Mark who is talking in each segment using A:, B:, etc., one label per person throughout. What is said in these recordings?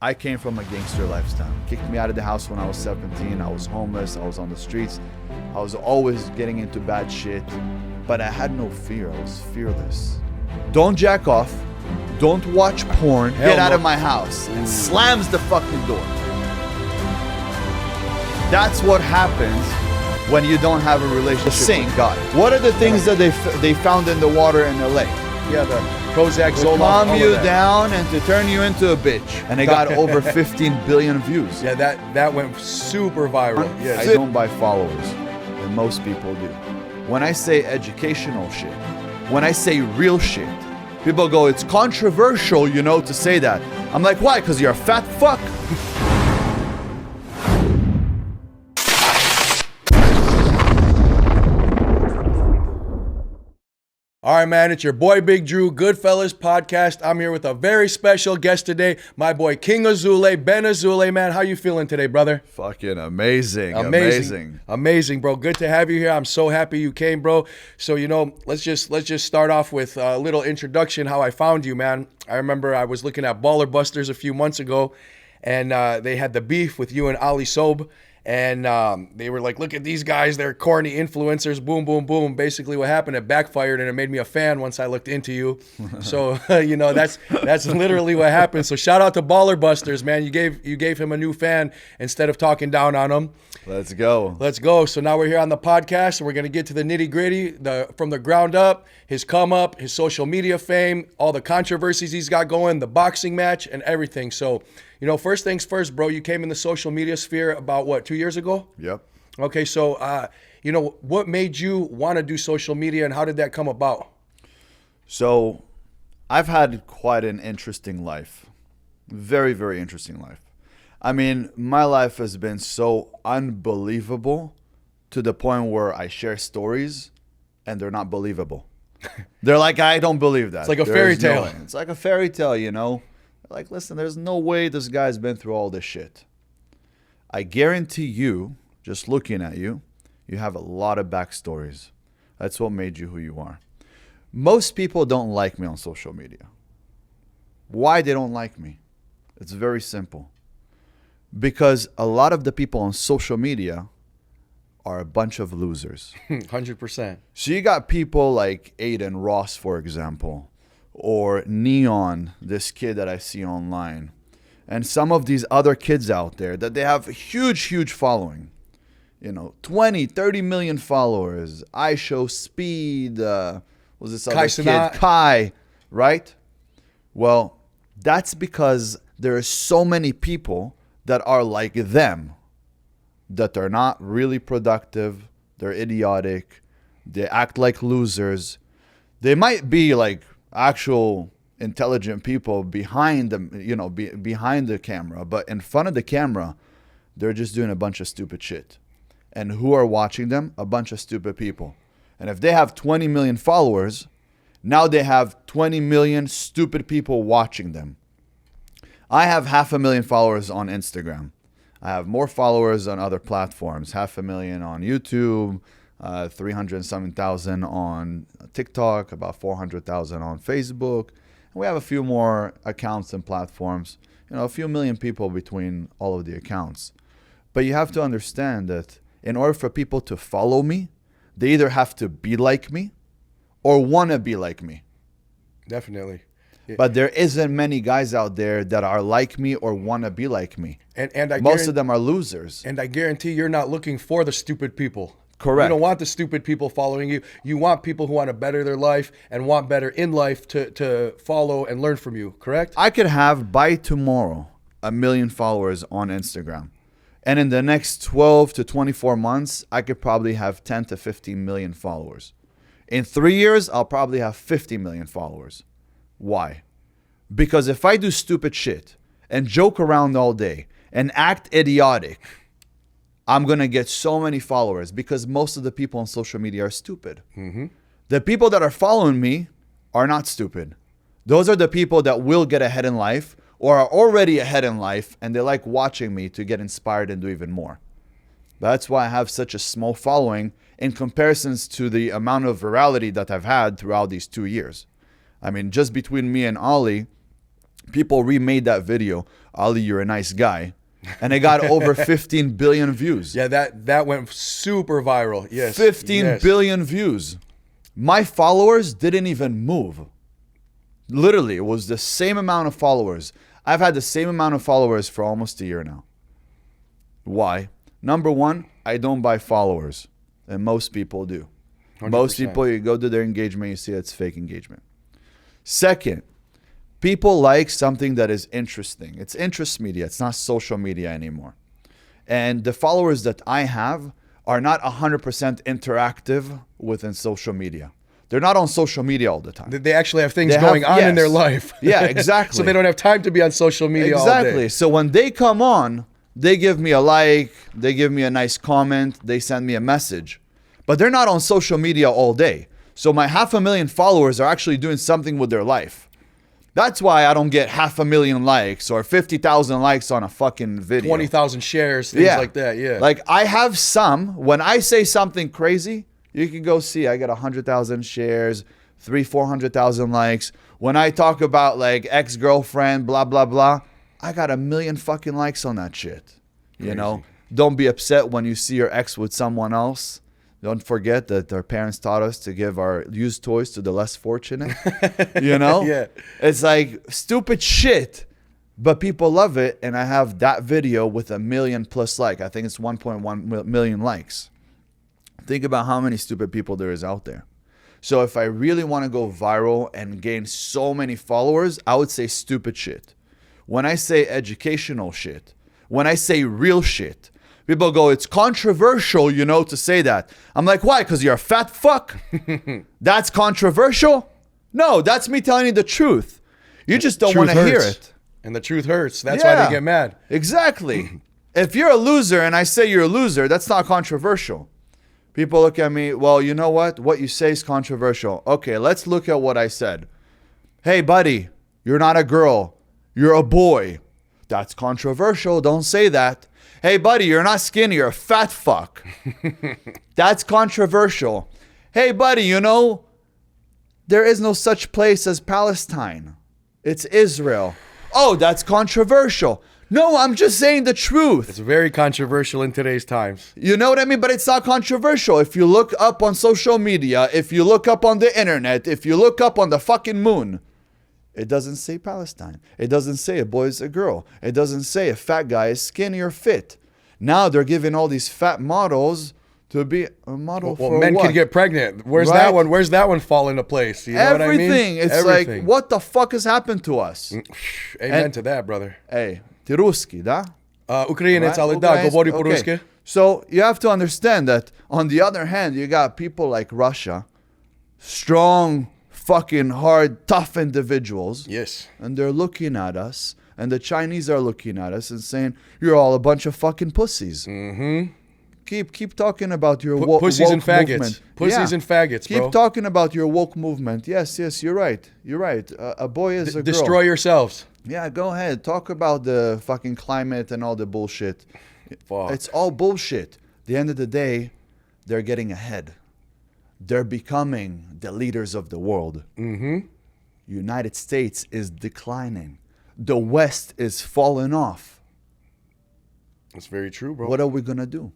A: I came from a gangster lifestyle. Kicked me out of the house when I was 17. I was homeless. I was on the streets. I was always getting into bad shit. But I had no fear. I was fearless. Don't jack off. Don't watch porn. Get out of my house. And slams the fucking door. That's what happens when you don't have a relationship with God. What are the things that they found in the water in LA?
B: Yeah, the Prozac,
A: To
B: Zoloft,
A: calm you
B: that.
A: down and to turn you into a bitch. And it got over 15 billion views.
B: Yeah, that went super viral. Yes.
A: I don't buy followers, and most people do. When I say educational shit, when I say real shit, people go, it's controversial, to say that. I'm like, why? Because you're a fat fuck.
B: All right, man, it's your boy Big Drew, Goodfellas Podcast. I'm here with a very special guest today, my boy King Azoulay, Ben Azoulay, man. How you feeling today, brother?
A: Fucking amazing.
B: Amazing, bro. Good to have you here. I'm so happy you came, bro. So, let's just start off with a little introduction, how I found you, man. I remember I was looking at Baller Busters a few months ago, and they had the beef with you and Ali Soba. And they were like, look at these guys, they're corny influencers, boom, boom, boom. Basically what happened, it backfired and it made me a fan once I looked into you. So, that's literally what happened. So shout out to Baller Busters, man. You gave him a new fan instead of talking down on him.
A: Let's go.
B: So now we're here on the podcast and we're going to get to the nitty gritty, from the ground up, his come up, his social media fame, all the controversies he's got going, the boxing match and everything. So, first things first, bro, you came in the social media sphere about 2 years ago?
A: Yep.
B: Okay, so, what made you want to do social media and how did that come about?
A: So, I've had quite an interesting life. Very, very interesting life. I mean, my life has been so unbelievable to the point where I share stories and they're not believable. They're like, I don't believe that.
B: It's like a fairy tale.
A: It's like a fairy tale, Like, listen, there's no way this guy's been through all this shit. I guarantee you, just looking at you, you have a lot of backstories. That's what made you who you are. Most people don't like me on social media. Why they don't like me? It's very simple. Because a lot of the people on social media are a bunch of losers.
B: 100%.
A: So you got people like Aiden Ross, for example, or Neon, this kid that I see online, and some of these other kids out there that they have a huge following. 20, 30 million followers. I Show Speed, was this other kid? Kai, right? Well, that's because there are so many people that are like them, that they're not really productive, they're idiotic, they act like losers. They might be like actual intelligent people behind them, behind the camera, but in front of the camera, they're just doing a bunch of stupid shit. And who are watching them? A bunch of stupid people. And if they have 20 million followers, now they have 20 million stupid people watching them. I have 500,000 followers on Instagram. I have more followers on other platforms, 500,000 on YouTube, 307,000 on TikTok, about 400,000 on Facebook. And we have a few more accounts and platforms, a few million people between all of the accounts. But you have to understand that in order for people to follow me, they either have to be like me or want to be like me.
B: Definitely.
A: But there isn't many guys out there that are like me or want to be like me.
B: And
A: most of them are losers.
B: And I guarantee you're not looking for the stupid people.
A: Correct.
B: You don't want the stupid people following you. You want people who want to better their life and want better in life to follow and learn from you, correct?
A: I could have, by tomorrow, 1 million followers on Instagram. And in the next 12 to 24 months, I could probably have 10 to 15 million followers. In 3 years, I'll probably have 50 million followers. Why? Because if I do stupid shit and joke around all day and act idiotic, I'm going to get so many followers because most of the people on social media are stupid. Mm-hmm. The people that are following me are not stupid. Those are the people that will get ahead in life or are already ahead in life and they like watching me to get inspired and do even more. That's why I have such a small following in comparisons to the amount of virality that I've had throughout these 2 years. I mean, just between me and Ali, People remade that video. Ali, you're a nice guy. And it got over 15 billion views.
B: Yeah, that went super viral. Yes.
A: 15 billion views. My followers didn't even move. Literally, it was the same amount of followers. I've had the same amount of followers for almost a year now. Why? Number one, I don't buy followers. And most people do. 100%. Most people, you go to their engagement, you see it's fake engagement. Second, people like something that is interesting. It's interest media. It's not social media anymore. And the followers that I have are not 100% interactive within social media. They're not on social media all the time.
B: They actually have things going on in their life.
A: Yeah, exactly.
B: So they don't have time to be on social media all day.
A: Exactly. So when they come on, they give me a like, they give me a nice comment, they send me a message. But they're not on social media all day. So my 500,000 followers are actually doing something with their life. That's why I don't get 500,000 likes or 50,000 likes on a fucking video.
B: 20,000 shares, things like that, yeah.
A: Like I have some, when I say something crazy, you can go see, I get 100,000 shares, 400,000 likes. When I talk about like ex-girlfriend, blah, blah, blah, I got 1 million fucking likes on that shit. You know, don't be upset when you see your ex with someone else. Don't forget that our parents taught us to give our used toys to the less fortunate. You know?
B: Yeah.
A: It's like stupid shit, but people love it. And I have that video with 1 million plus like. I think it's 1.1 million likes. Think about how many stupid people there is out there. So if I really want to go viral and gain so many followers, I would say stupid shit. When I say educational shit, when I say real shit, people go, it's controversial, you know, to say that. I'm like, why? Because you're a fat fuck? That's controversial? No, that's me telling you the truth. You just don't want to hear it.
B: And the truth hurts. That's why they get mad.
A: Exactly. If you're a loser and I say you're a loser, that's not controversial. People look at me, well, you know what? What you say is controversial. Okay, let's look at what I said. Hey, buddy, you're not a girl. You're a boy. That's controversial. Don't say that. Hey, buddy, you're not skinny. You're a fat fuck. That's controversial. Hey, buddy, you know, there is no such place as Palestine. It's Israel. Oh, that's controversial. No, I'm just saying the truth.
B: It's very controversial in today's times.
A: You know what I mean? But it's not controversial. If you look up on social media, if you look up on the internet, if you look up on the fucking moon, it doesn't say Palestine. It doesn't say a boy is a girl. It doesn't say a fat guy is skinny or fit. Now they're giving all these fat models to be a model for
B: men
A: what?
B: Can get pregnant. Where's that one? Where's that one fall into place? You know
A: Everything.
B: What I mean?
A: It's
B: Everything.
A: like, what the fuck has happened to us?
B: Amen to that, brother.
A: Hey, ty ruski, da?
B: Ukrainec, ale da, govori po ruski.
A: So you have to understand that on the other hand, you got people like Russia, strong, fucking hard, tough individuals.
B: Yes.
A: And they're looking at us, and the Chinese are looking at us and saying, you're all a bunch of fucking pussies.
B: Mm-hmm.
A: Keep talking about your woke
B: pussies and faggots.
A: Movement.
B: Pussies and faggots, bro.
A: Keep talking about your woke movement. Yes, you're right. You're right. A boy is a girl.
B: Destroy yourselves.
A: Yeah, go ahead. Talk about the fucking climate and all the bullshit.
B: Fuck.
A: It's all bullshit. At the end of the day, they're getting ahead. They're becoming the leaders of the world.
B: Mm-hmm.
A: United States is declining. The West is falling off.
B: That's very true, bro.
A: What are we going to do?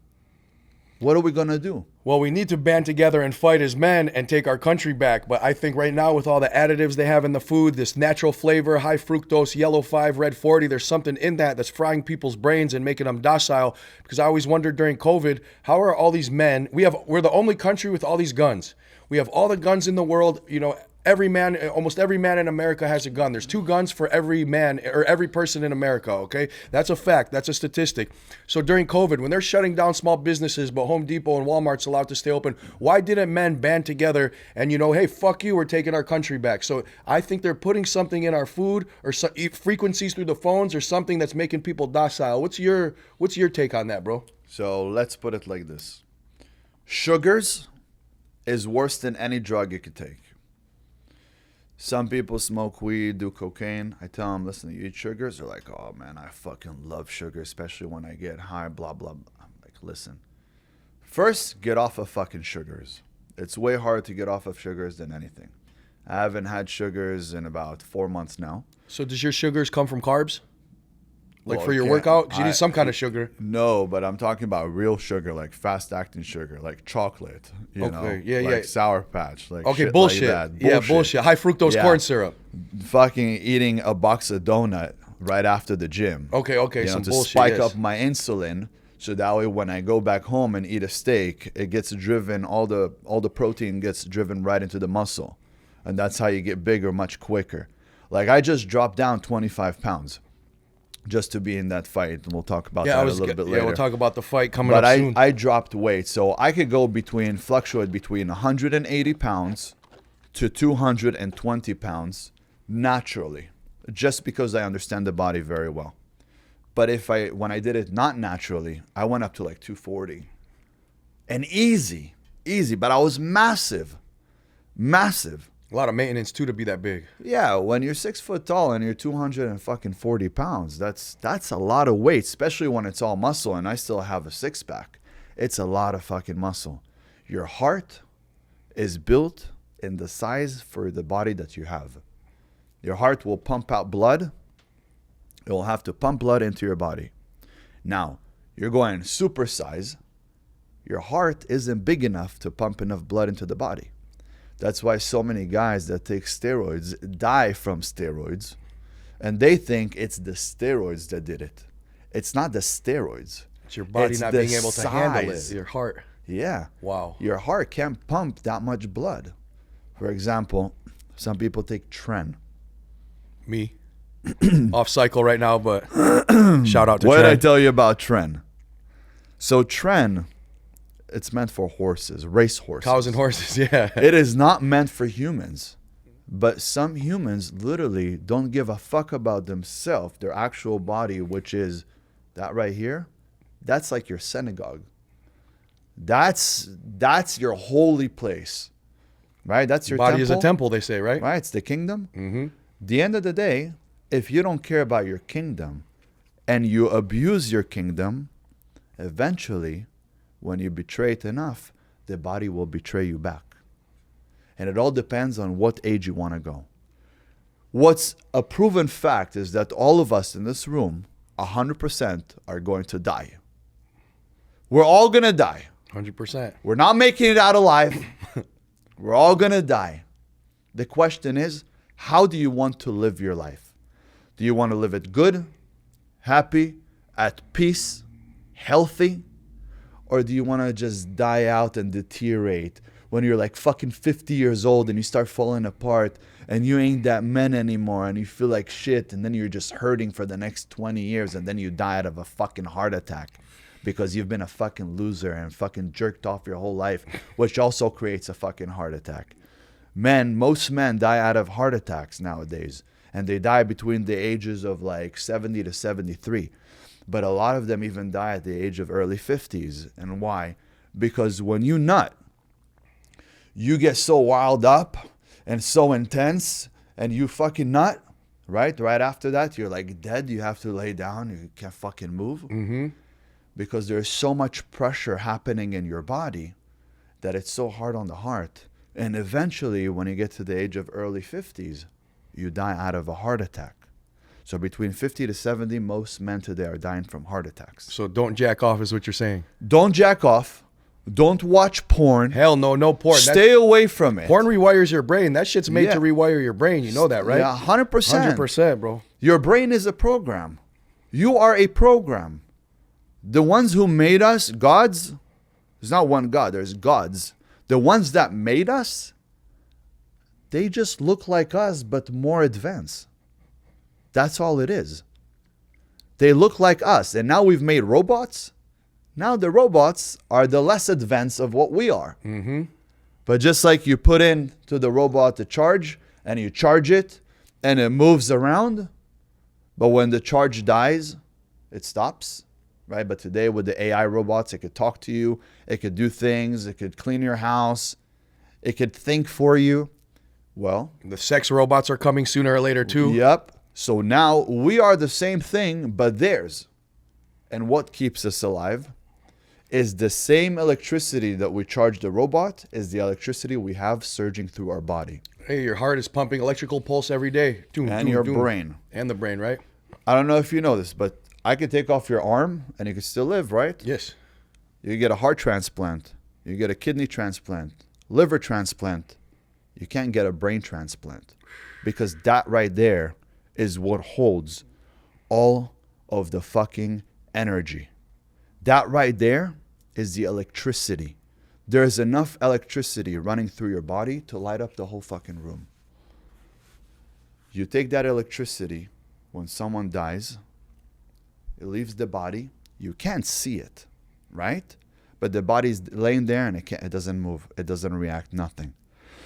A: What are we going to do?
B: Well, we need to band together and fight as men and take our country back. But I think right now with all the additives they have in the food, this natural flavor, high fructose, yellow 5, red 40, there's something in that that's frying people's brains and making them docile. Because I always wondered during COVID, how are all these men, we're the only country with all these guns. We have all the guns in the world, you know, almost every man in America has a gun. There's 2 guns for every man or every person in America, okay? That's a fact. That's a statistic. So during COVID, when they're shutting down small businesses, but Home Depot and Walmart's allowed to stay open, why didn't men band together and, you know, hey, fuck you, we're taking our country back? So I think they're putting something in our food or frequencies through the phones or something that's making people docile. What's your take on that, bro?
A: So let's put it like this. Sugars is worse than any drug you could take. Some people smoke weed, do cocaine. I tell them, listen, you eat sugars? They're like, oh, man, I fucking love sugar, especially when I get high, blah, blah, blah. I'm like, listen, first, get off of fucking sugars. It's way harder to get off of sugars than anything. I haven't had sugars in about 4 months now.
B: So does your sugars come from carbs? Like
A: Well,
B: for your
A: yeah,
B: workout? Because you need some kind of sugar.
A: No, but I'm talking about real sugar, like fast-acting sugar, like chocolate, you know,
B: Yeah,
A: like
B: yeah.
A: Sour Patch, like
B: Okay,
A: shit
B: bullshit.
A: like that.
B: Yeah, bullshit. High fructose
A: Yeah.
B: corn syrup.
A: Fucking eating a box of donut right after the gym.
B: Okay,
A: You know,
B: some
A: to
B: bullshit.
A: spike
B: yes.
A: up my insulin, so that way when I go back home and eat a steak, it gets driven, all the protein gets driven right into the muscle, and that's how you get bigger much quicker. Like I just dropped down 25 pounds just to be in that fight, and we'll talk about that a little bit later.
B: Yeah, we'll talk about the fight coming
A: But
B: up soon.
A: I dropped weight, so I could go fluctuate between 180 pounds to 220 pounds naturally, just because I understand the body very well. But when I did it not naturally, I went up to like 240. And easy, but I was massive.
B: A lot of maintenance too to be that big.
A: Yeah, when you're 6 foot tall and you're 240 pounds, that's a lot of weight, especially when it's all muscle and I still have a six pack. It's a lot of fucking muscle. Your heart is built in the size for the body that you have. Your heart will pump out blood. It will have to pump blood into your body. Now, you're going supersize. Your heart isn't big enough to pump enough blood into the body. That's why so many guys that take steroids die from steroids, and they think it's the steroids that did it. It's not the steroids.
B: It's your body
A: It's
B: not
A: the
B: being able to handle it.
A: size.
B: Your heart.
A: Yeah.
B: Wow.
A: Your heart can't pump that much blood. For example, some people take Tren.
B: Me. Off cycle right now, but shout out to
A: What did I
B: Trent.
A: tell you about Tren? So Tren, it's meant for horses, race horses.
B: Cows and horses, yeah.
A: It is not meant for humans. But some humans literally don't give a fuck about themselves, their actual body, which is that right here. That's like your synagogue. That's your holy place, right? That's your
B: Body
A: temple.
B: is a temple, they say, right?
A: Right, it's the kingdom.
B: Mm-hmm.
A: The end of the day, if you don't care about your kingdom and you abuse your kingdom, eventually, when you betray it enough, the body will betray you back. And it all depends on what age you want to go. What's a proven fact is that all of us in this room, 100% are going to die. We're all going to die.
B: 100%.
A: We're not making it out alive. We're all going to die. The question is, how do you want to live your life? Do you want to live it good, happy, at peace, healthy? Or do you want to just die out and deteriorate when you're like fucking 50 years old and you start falling apart and you ain't that man anymore and you feel like shit and then you're just hurting for the next 20 years and then you die out of a fucking heart attack because you've been a fucking loser and fucking jerked off your whole life, which also creates a fucking heart attack. Most men die out of heart attacks nowadays, and they die between the ages of like 70 to 73. But a lot of them even die at the age of early 50s. And why? Because when you nut, you get so wild up and so intense and you fucking nut, right? Right after that, you're like dead. You have to lay down. You can't fucking move.
B: Mm-hmm.
A: Because there's so much pressure happening in your body that it's so hard on the heart. And eventually, when you get to the age of early 50s, you die out of a heart attack. So between 50 to 70, most men today are dying from heart attacks.
B: So don't jack off is what you're saying.
A: Don't jack off. Don't watch porn.
B: Hell no, no porn.
A: Stay away from it.
B: Porn rewires your brain. That shit's made
A: Yeah.
B: to rewire your brain. You know that, right?
A: Yeah, 100%.
B: 100%, bro.
A: Your brain is a program. You are a program. The ones who made us, gods, there's not one God, there's gods. The ones that made us, they just look like us, but more advanced. That's all it is. They look like us. And now we've made robots. Now the robots are the less advanced of what we are.
B: Mm-hmm.
A: But just like you put into the robot to charge, and you charge it, and it moves around, but when the charge dies, it stops. Right? But today with the AI robots, it could talk to you, it could do things, it could clean your house, it could think for you. Well,
B: The sex robots are coming sooner or later too.
A: yep. So now we are the same thing, but theirs. And what keeps us alive is the same electricity that we charge the robot is the electricity we have surging through our body.
B: Hey, your heart is pumping electrical pulse every day. Doom,
A: And
B: doom,
A: your
B: doom.
A: brain.
B: And the brain, right?
A: I don't know if you know this, but I could take off your arm and you could still live, right?
B: Yes.
A: You get a heart transplant. You get a kidney transplant. Liver transplant. You can't get a brain transplant. Because that right there is what holds all of the fucking energy. That right there is the electricity. There is enough electricity running through your body to light up the whole fucking room. You take that electricity when someone dies, it leaves the body. You can't see it, right? But the body's laying there and it doesn't move. It doesn't react, nothing.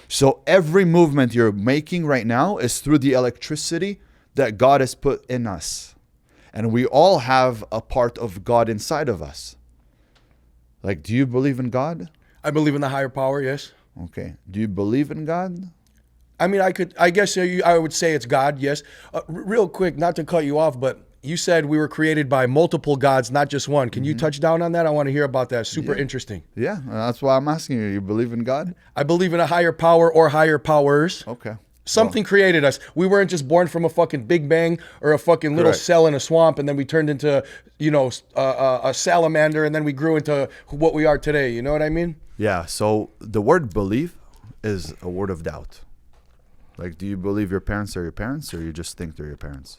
A: So every movement you're making right now is through the electricity that God has put in us. And we all have a part of God inside of us. Like, do you believe in God?
B: I believe in the higher power, yes.
A: Okay. Do you believe in God?
B: I mean, I guess I would say it's God, yes. Real quick, not to cut you off, but you said we were created by multiple gods, not just one. Can you touch down on that? I want to hear about that. Super interesting.
A: Yeah, that's why I'm asking you. You believe in God?
B: I believe in a higher power or higher powers.
A: Okay.
B: Something created us. We weren't just born from a fucking Big Bang or a fucking little
A: Correct.
B: cell in a swamp, and then we turned into, a salamander, and then we grew into what we are today. You know what I mean?
A: Yeah, so the word believe is a word of doubt. Like, do you believe your parents are your parents, or you just think they're your parents?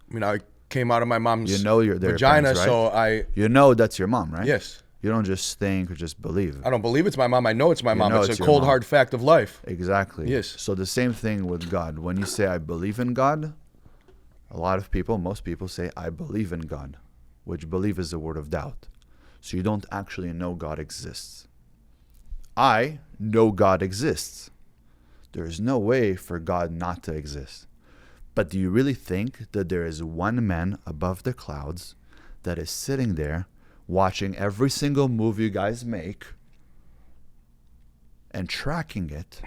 B: I mean, I came out of my mom's
A: They're your
B: vagina,
A: parents, right?
B: so
A: You know that's your mom, right?
B: yes.
A: You don't just think or just believe.
B: I don't believe it's my mom. I know it's my mom.
A: know
B: It's
A: it's
B: a
A: your
B: cold,
A: mom.
B: hard fact of life.
A: Exactly.
B: Yes.
A: So the same thing with God. When you say I believe in God, a lot of people, most people say I believe in God, which believe is a word of doubt. So you don't actually know God exists. I know God exists. There is no way for God not to exist. But do you really think that there is one man above the clouds that is sitting there watching every single move you guys make and tracking it?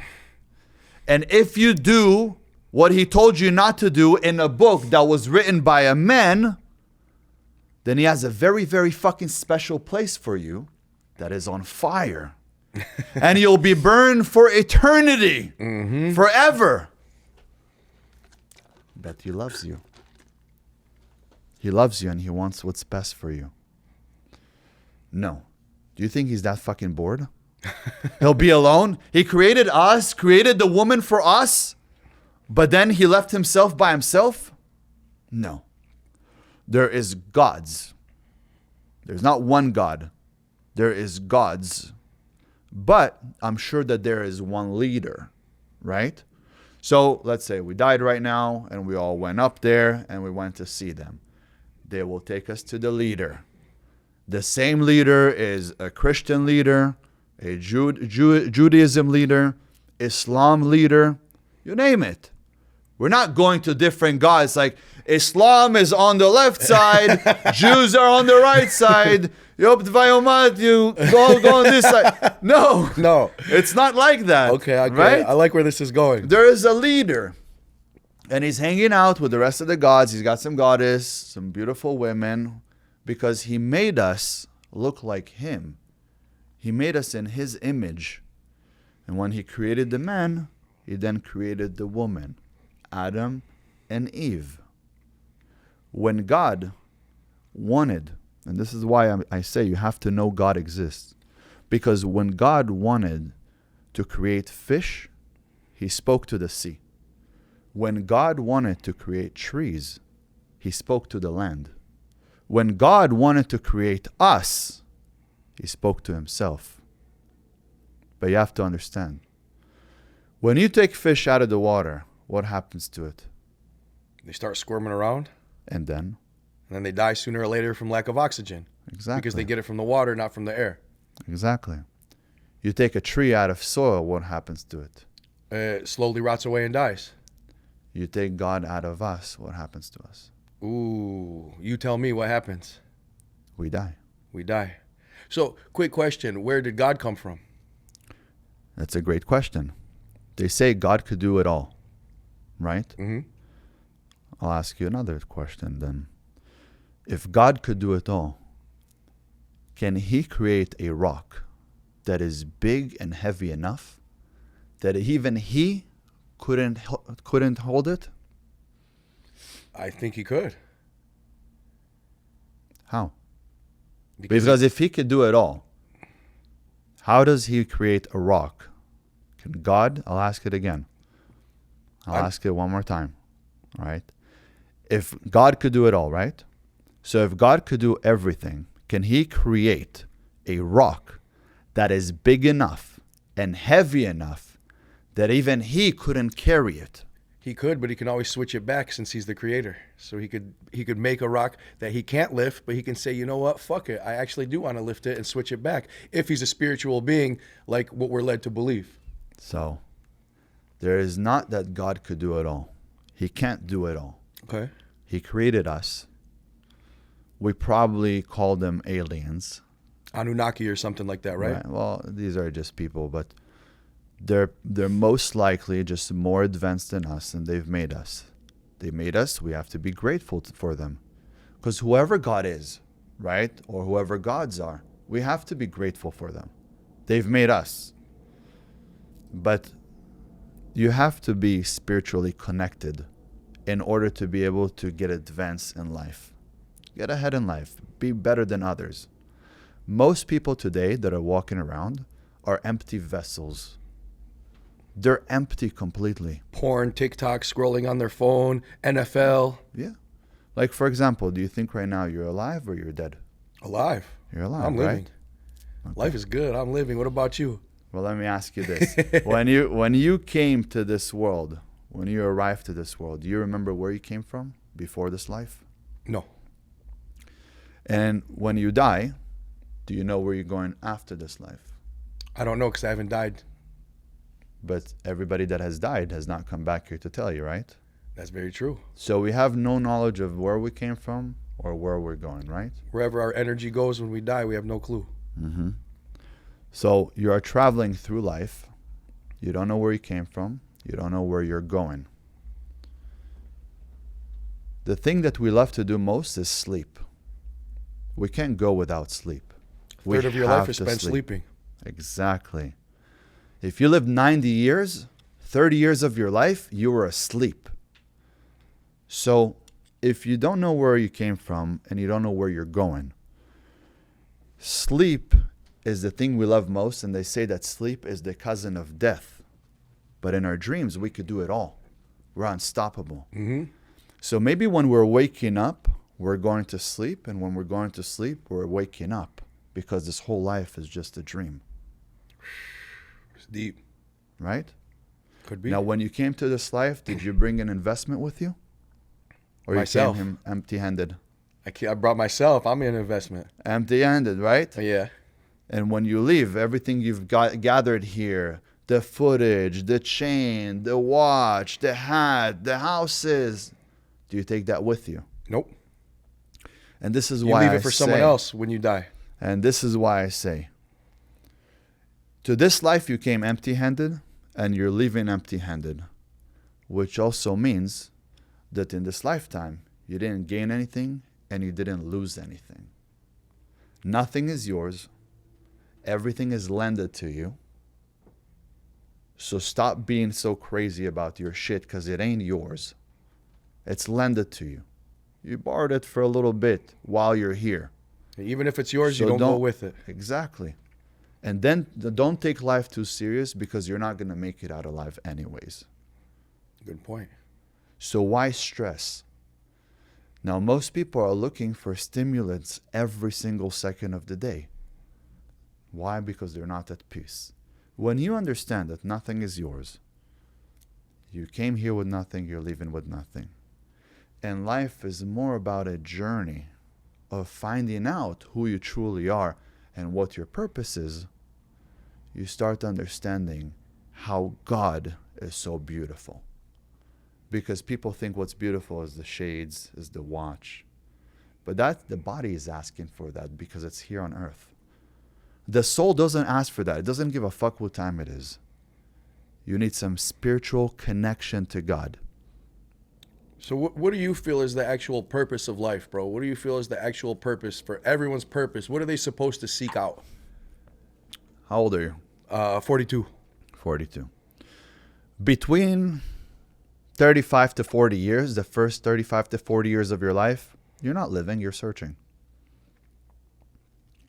A: And if you do what he told you not to do in a book that was written by a man, then he has a very, very fucking special place for you that is on fire. And you'll be burned for eternity, forever. But he loves you. He loves you and he wants what's best for you. No. Do you think he's that fucking bored? He'll be alone. He created us, created the woman for us, but then he left himself by himself? No. There is gods. There's not one God. There is gods. But I'm sure that there is one leader, right? So let's say we died right now and we all went up there and we went to see them. They will take us to the leader. The same leader is a Christian leader, a Judaism leader, Islam leader, you name it. We're not going to different gods. Like Islam is on the left side, Jews are on the right side. You go on this side. No, it's not like that.
B: Okay,
A: right?
B: I like where this is going.
A: There is a leader, and he's hanging out with the rest of the gods. He's got some goddess, some beautiful women, because he made us look like him. He made us in his image. And when he created the man, he then created the woman, Adam and Eve. When God wanted, and this is why I say you have to know God exists, because when God wanted to create fish, he spoke to the sea. When God wanted to create trees, he spoke to the land. When God wanted to create us, he spoke to himself. But you have to understand, when you take fish out of the water, what happens to it?
B: They start squirming around,
A: And then?
B: and then they die sooner or later from lack of oxygen.
A: Exactly.
B: Because they get it from the water, not from the air.
A: Exactly. You take a tree out of soil, what happens to it?
B: It slowly rots away and dies.
A: You take God out of us, what happens to us?
B: Ooh, you tell me what happens.
A: We die.
B: We die. So, quick question. Where did God come from?
A: That's a great question. They say God could do it all, right?
B: Mm-hmm.
A: I'll ask you another question then. If God could do it all, can he create a rock that is big and heavy enough that even he couldn't hold it?
B: I think he could.
A: How? Because if he could do it all, how does he create a rock? Can God, I'll ask it again. I'll ask it one more time. All right? If God could do it all, right? So if God could do everything, can he create a rock that is big enough and heavy enough that even he couldn't carry it?
B: He could, but he can always switch it back since he's the creator. So he could make a rock that he can't lift, but he can say, you know what, fuck it. I actually do want to lift it and switch it back. If he's a spiritual being, like what we're led to believe.
A: So there is not that God could do it all. He can't do it all.
B: Okay.
A: He created us. We probably call them aliens.
B: Anunnaki or something like that, right?
A: Well, these are just people, but they're most likely just more advanced than us, and they've made us. They made us. We have to be grateful for them. Because whoever God is, right, or whoever gods are, we have to be grateful for them. They've made us. But you have to be spiritually connected in order to be able to get advanced in life. Get ahead in life. Be better than others. Most people today that are walking around are empty vessels. They're empty completely.
B: Porn, TikTok, scrolling on their phone, NFL.
A: Yeah. Like, for example, do you think right now you're alive or you're dead?
B: Alive.
A: You're alive,
B: I'm living.
A: right? Okay.
B: Life is good. I'm living. What about you?
A: Well, let me ask you this. When you came to this world, when you arrived to this world, do you remember where you came from before this life?
B: No.
A: And when you die, do you know where you're going after this life?
B: I don't know because I haven't died.
A: But everybody that has died has not come back here to tell you, right?
B: That's very true.
A: So we have no knowledge of where we came from or where we're going, right?
B: Wherever our energy goes when we die, we have no clue.
A: Mm-hmm. So you are traveling through life. You don't know where you came from. You don't know where you're going. The thing that we love to do most is sleep. We can't go without sleep.
B: A third of your life is spent sleeping.
A: Exactly. If you live 90 years, 30 years of your life, you were asleep. So if you don't know where you came from and you don't know where you're going, sleep is the thing we love most, and they say that sleep is the cousin of death. But in our dreams, we could do it all. We're unstoppable.
B: Mm-hmm.
A: So maybe when we're waking up, we're going to sleep, and when we're going to sleep, we're waking up, because this whole life is just a dream.
B: It's deep.
A: Right?
B: Could be.
A: Now, when you came to this life, did you bring an investment with you? Or
B: Myself.
A: you came empty-handed?
B: I brought myself. I'm an investment.
A: Empty-handed, right?
B: Yeah.
A: And when you leave, everything you've gathered here, the footage, the chain, the watch, the hat, the houses, do you take that with you?
B: Nope.
A: And this is
B: You
A: why
B: leave
A: I
B: it for someone else when you die.
A: And this is why I say, to this life you came empty-handed, and you're leaving empty-handed, which also means that in this lifetime, you didn't gain anything and you didn't lose anything. Nothing is yours. Everything is lended to you. So stop being so crazy about your shit, because it ain't yours. It's lended to you. You borrowed it for a little bit while you're here.
B: Even if it's yours,
A: So
B: you don't go with it.
A: Exactly. And then don't take life too serious, because you're not going to make it out alive anyways.
B: Good point.
A: So why stress? Now, most people are looking for stimulants every single second of the day. Why? Because they're not at peace. When you understand that nothing is yours, you came here with nothing, you're leaving with nothing. And life is more about a journey of finding out who you truly are and what your purpose is. You start understanding how God is so beautiful. Because people think what's beautiful is the shades, is the watch. But that the body is asking for that because it's here on earth. The soul doesn't ask for that. It doesn't give a fuck what time it is. You need some spiritual connection to God.
B: So what do you feel is the actual purpose of life, bro? What do you feel is the actual purpose for everyone's purpose? What are they supposed to seek out?
A: How old are you?
B: 42.
A: 42. Between 35 to 40 years, the first 35 to 40 years of your life, you're not living, you're searching.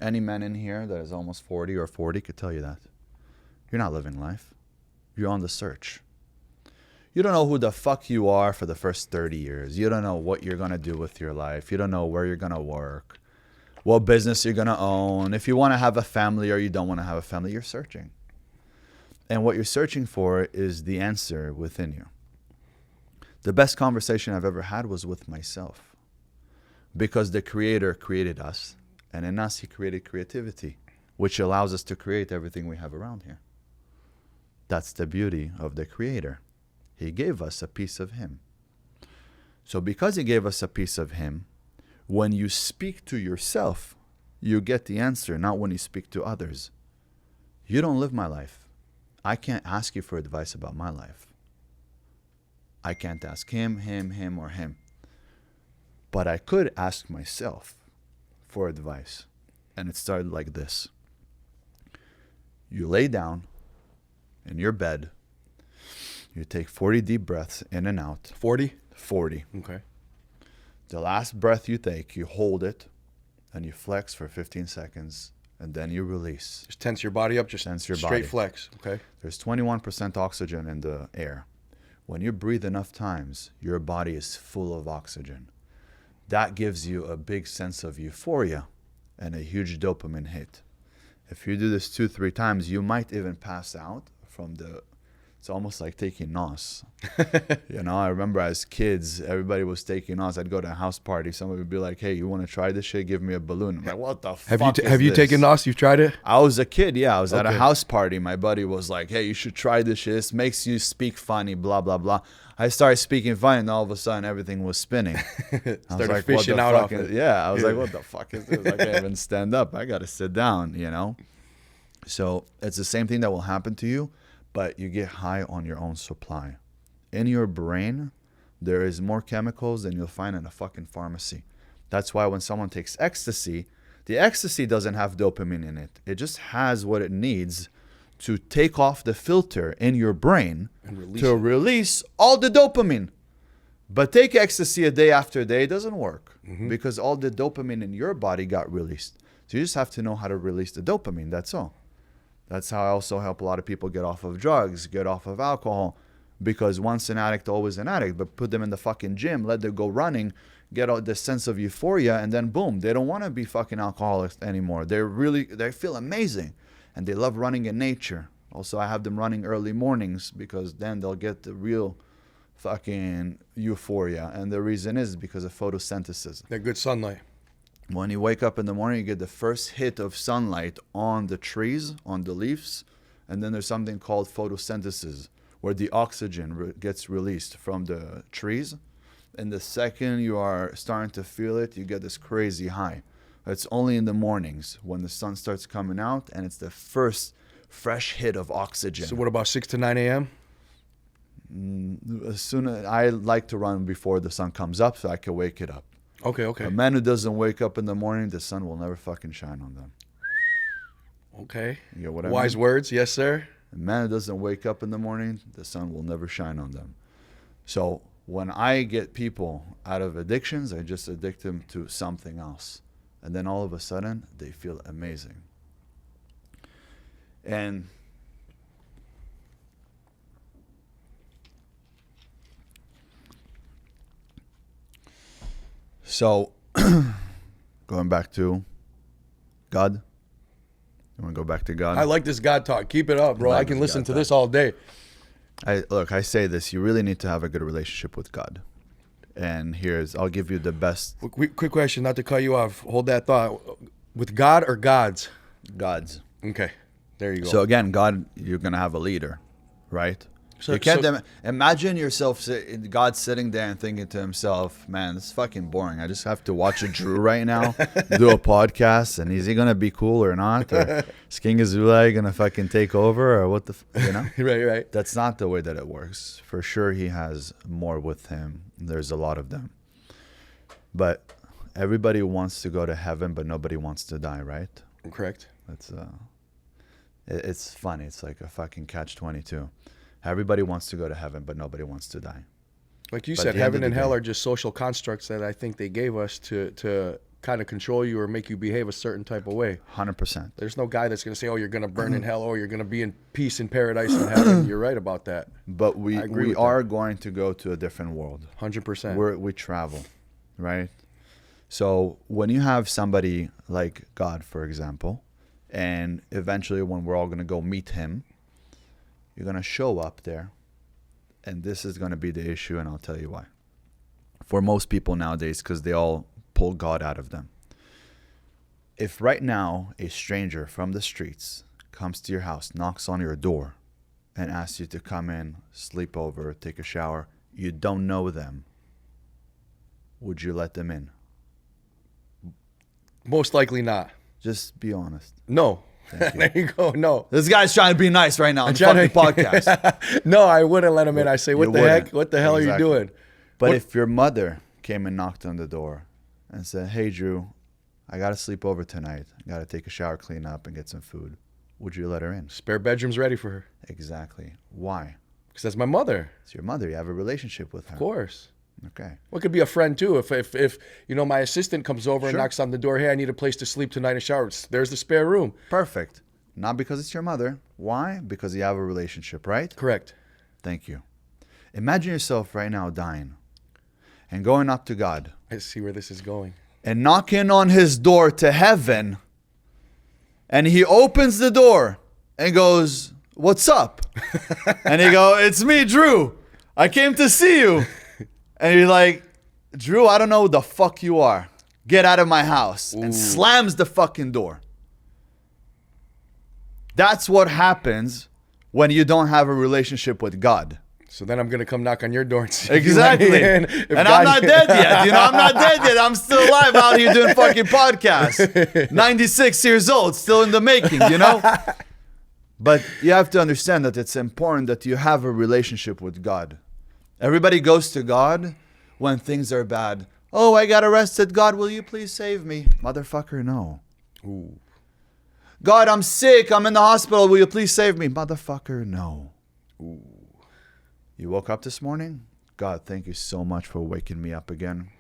A: Any man in here that is almost 40 or 40 could tell you that. You're not living life. You're on the search. You don't know who the fuck you are for the first 30 years. You don't know what you're going to do with your life. You don't know where you're going to work, what business you're going to own. If you want to have a family or you don't want to have a family, you're searching. And what you're searching for is the answer within you. The best conversation I've ever had was with myself, because the Creator created us, and in us He created creativity, which allows us to create everything we have around here. That's the beauty of the Creator. He gave us a piece of Him. So because He gave us a piece of Him, when you speak to yourself, you get the answer, not when you speak to others. You don't live my life. I can't ask you for advice about my life. I can't ask him, or him. But I could ask myself for advice. And it started like this. You lay down in your bed. You take 40 deep breaths in and out.
B: 40?
A: 40.
B: Okay.
A: The last breath you take, you hold it, and you flex for 15 seconds, and then you release.
B: Just tense your body up, just
A: tense your
B: straight
A: body.
B: Flex. Okay.
A: There's 21% oxygen in the air. When you breathe enough times, your body is full of oxygen. That gives you a big sense of euphoria and a huge dopamine hit. If you do this 2-3 times, you might even pass out from the... It's almost like taking NOS. You know, I remember as kids, everybody was taking NOS. I'd go to a house party. Somebody would be like, hey, you want to try this shit? Give me a balloon. I'm like, what the fuck
B: Have you taken NOS? You've tried it?
A: I was a kid, yeah. I was at a house party. My buddy was like, hey, you should try this shit. This makes you speak funny, blah, blah, blah. I started speaking funny, and all of a sudden, everything was spinning. I was like,
B: fishing out of it.
A: Yeah, I was like, what the fuck is this? I can't even stand up. I got to sit down, you know? So it's the same thing that will happen to you, but you get high on your own supply. In your brain, there is more chemicals than you'll find in a fucking pharmacy. That's why when someone takes ecstasy, the ecstasy doesn't have dopamine in it. It just has what it needs to take off the filter in your brain
B: and
A: release all the dopamine. But take ecstasy a day after day, it doesn't work because all the dopamine in your body got released. So you just have to know how to release the dopamine, that's all. That's how I also help a lot of people get off of drugs, get off of alcohol, because once an addict, always an addict. But put them in the fucking gym, let them go running, get all this sense of euphoria, and then boom, they don't want to be fucking alcoholics anymore. They feel amazing, and they love running in nature. Also, I have them running early mornings because then they'll get the real fucking euphoria. And the reason is because of photosynthesis.
B: That good sunlight.
A: When you wake up in the morning, you get the first hit of sunlight on the trees, on the leaves, and then there's something called photosynthesis, where the oxygen gets released from the trees. And the second you are starting to feel it, you get this crazy high. It's only in the mornings when the sun starts coming out, and it's the first fresh hit of oxygen.
B: So what about 6 to 9 a.m.?
A: As soon as I like to run before the sun comes up, so I can wake it up.
B: Okay.
A: A man who doesn't wake up in the morning, the sun will never fucking shine on them.
B: Okay.
A: You get what I mean?
B: Wise words, yes, sir.
A: A man who doesn't wake up in the morning, the sun will never shine on them. So when I get people out of addictions, I just addict them to something else. And then all of a sudden, they feel amazing. And so, going back to God. You want to go back to God?
B: I like this God talk. Keep it up, bro. I can listen to this all day.
A: I say this. You really need to have a good relationship with God. And I'll give you the best.
B: Quick question, not to cut you off. Hold that thought. With God or gods?
A: Gods.
B: Okay. There you go.
A: So again, God, you're going to have a leader, right? You can't imagine yourself, God sitting there and thinking to himself, man, this is fucking boring. I just have to watch a Drew right now do a podcast, and is he going to be cool or not? Or is King Azoulay going to fucking take over, or what the,
B: Right.
A: That's not the way that it works. For sure, he has more with him. There's a lot of them. But everybody wants to go to heaven, but nobody wants to die, right?
B: Correct.
A: It's funny. It's like a fucking catch-22. Everybody wants to go to heaven, but nobody wants to die.
B: Like you said, heaven and hell are just social constructs that I think they gave us to kind of control you or make you behave a certain type of way.
A: 100%.
B: There's no guy that's going to say, oh, you're going to burn in hell, or you're going to be in peace in paradise in heaven. You're right about that.
A: But we are going to go to a different world.
B: 100%.
A: We travel, right? So when you have somebody like God, for example, and eventually when we're all going to go meet him, you're going to show up there, and this is going to be the issue, and I'll tell you why. For most people nowadays, because they all pull God out of them. If right now a stranger from the streets comes to your house, knocks on your door, and asks you to come in, sleep over, take a shower, you don't know them, would you let them in?
B: Most likely not.
A: Just be honest.
B: No. There you go. No.
A: This guy's trying to be nice right now on the fucking podcast.
B: No, I wouldn't let him in. I say, what the heck? What the hell are you doing?
A: But if your mother came and knocked on the door and said, hey, Drew, I got to sleep over tonight. I got to take a shower, clean up, and get some food. Would you let her in?
B: Spare bedroom's ready for her.
A: Exactly. Why?
B: Because that's my mother.
A: It's your mother. You have a relationship with her.
B: Of course.
A: Okay.
B: Well, it could be a friend too. If my assistant comes over and knocks on the door, hey, I need a place to sleep tonight and shower. There's the spare room.
A: Perfect. Not because it's your mother. Why? Because you have a relationship, right?
B: Correct.
A: Thank you. Imagine yourself right now dying and going up to God.
B: I see where this is going.
A: And knocking on his door to heaven. And he opens the door and goes, what's up? And he goes, it's me, Drew. I came to see you. And you're like, Drew, I don't know who the fuck you are. Get out of my house. And slams the fucking door. That's what happens when you don't have a relationship with God.
B: So then I'm going to come knock on your door and see
A: exactly. And I'm not dead yet. I'm not dead yet. I'm still alive out here doing fucking podcasts. 96 years old, still in the making, But you have to understand that it's important that you have a relationship with God. Everybody goes to God when things are bad. Oh, I got arrested. God, will you please save me? Motherfucker, no.
B: Ooh.
A: God, I'm sick. I'm in the hospital. Will you please save me? Motherfucker, no.
B: Ooh.
A: You woke up this morning? God, thank you so much for waking me up again.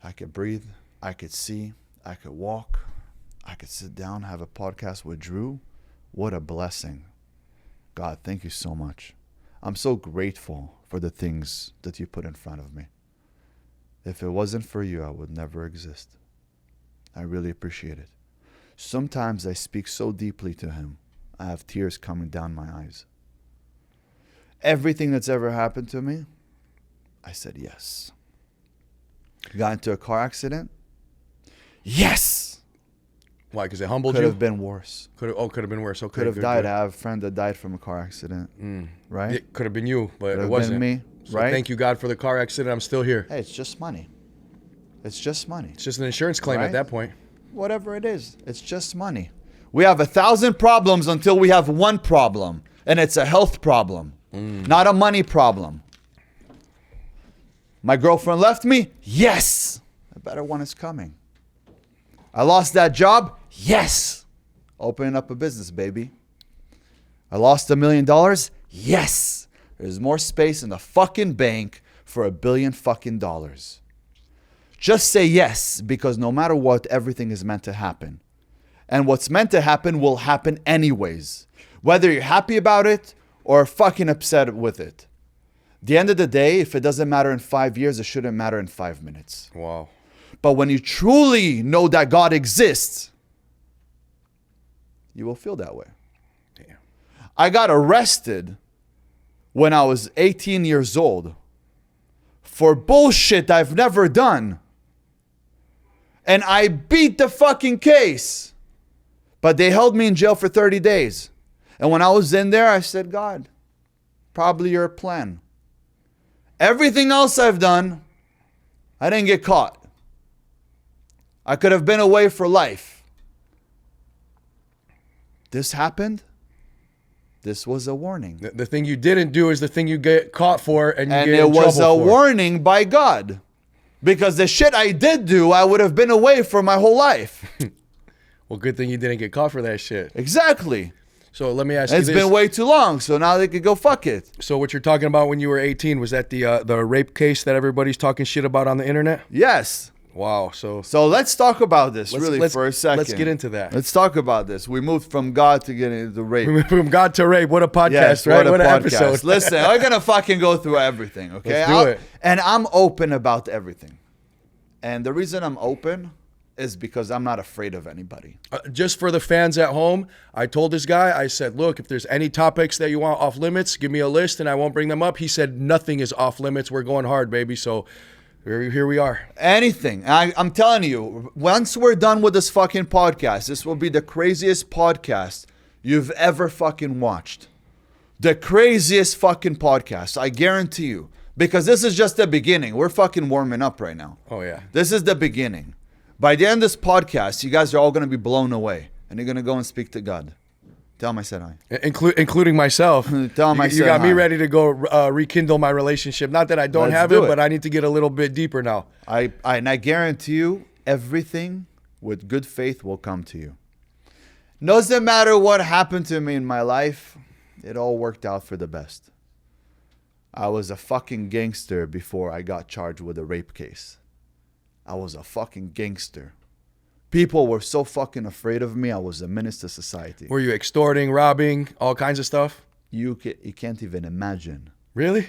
A: I could breathe. I could see. I could walk. I could sit down, have a podcast with Drew. What a blessing. God, thank you so much. I'm so grateful for the things that you put in front of me. If it wasn't for you, I would never exist. I really appreciate it. Sometimes I speak so deeply to him, I have tears coming down my eyes. Everything that's ever happened to me, I said yes. Got into a car accident? Yes!
B: Why? Because it humbled
A: you?
B: Could
A: have been worse.
B: Could have been worse. Okay.
A: Could have died. Good. I have a friend that died from a car accident. Right?
B: It could have been you, but it wasn't.
A: Been me,
B: so
A: right?
B: Thank you, God, for the car accident. I'm still here.
A: Hey, it's just money. It's just money.
B: It's just an insurance claim at that point.
A: Whatever it is, it's just money. We have 1,000 problems until we have one problem, and it's a health problem, not a money problem. My girlfriend left me? Yes! A better one is coming. I lost that job? Yes! Opening up a business, baby. I lost $1 million? Yes! There's more space in the fucking bank for $1 billion fucking dollars. Just say yes, because no matter what, everything is meant to happen. And what's meant to happen will happen anyways. Whether you're happy about it or fucking upset with it. At the end of the day, if it doesn't matter in 5 years, it shouldn't matter in 5 minutes.
B: Wow.
A: But when you truly know that God exists, you will feel that way.
B: Damn.
A: I got arrested when I was 18 years old for bullshit I've never done. And I beat the fucking case. But they held me in jail for 30 days. And when I was in there, I said, God, Probably your plan. Everything else I've done, I didn't get caught. I could have been away for life. This happened. This was a warning.
B: The thing you didn't do is the thing you get caught for, and you get in
A: it was
B: trouble
A: a
B: for.
A: warning by God. Because the shit I did do, I would have been away for my whole life.
B: Well, good thing you didn't get caught for that shit.
A: Exactly.
B: So let me ask you
A: It's
B: this.
A: been way too long, so now they could go fuck it.
B: So what you're talking about when you were 18, was that the rape case that everybody's talking shit about on the internet?
A: Yes.
B: Wow. So
A: let's talk about this
B: let's-
A: for a second.
B: let's get into that.
A: Let's talk about this. We moved from God to getting into rape.
B: from God to rape. What a podcast,
A: Yes,
B: right?
A: what a podcast.
B: episode.
A: Listen, we're going to fucking go through everything, okay?
B: Let's do it.
A: And I'm open about everything. And the reason I'm open is because I'm not afraid of anybody.
B: Just for the fans at home, I told this guy, I said, look, if there's any topics that you want off limits, give me a list and I won't bring them up. He said, nothing is off limits. We're going hard, baby. So here we are.
A: Anything. I'm telling you, once we're done with this fucking podcast, this will be the craziest podcast you've ever fucking watched. The craziest fucking podcast, I guarantee you. Because this is just the beginning. We're fucking warming up right now.
B: Oh, yeah.
A: This is the beginning. By the end of this podcast, you guys are all going to be blown away. And you're going to go and speak to God. Tell him I said hi.
B: Including myself.
A: Tell him I
B: You
A: said
B: got me
A: hi.
B: ready to go rekindle my relationship. Not that I don't
A: Let's
B: have
A: do
B: it,
A: it.
B: but I need to get a little bit deeper now.
A: And I guarantee you, everything with good faith will come to you. Doesn't matter what happened to me in my life, it all worked out for the best. I was a fucking gangster before I got charged with a rape case. I was a fucking gangster. People were so fucking afraid of me, I was a menace to society.
B: Were you extorting, robbing, all kinds of stuff?
A: You can't even imagine.
B: Really?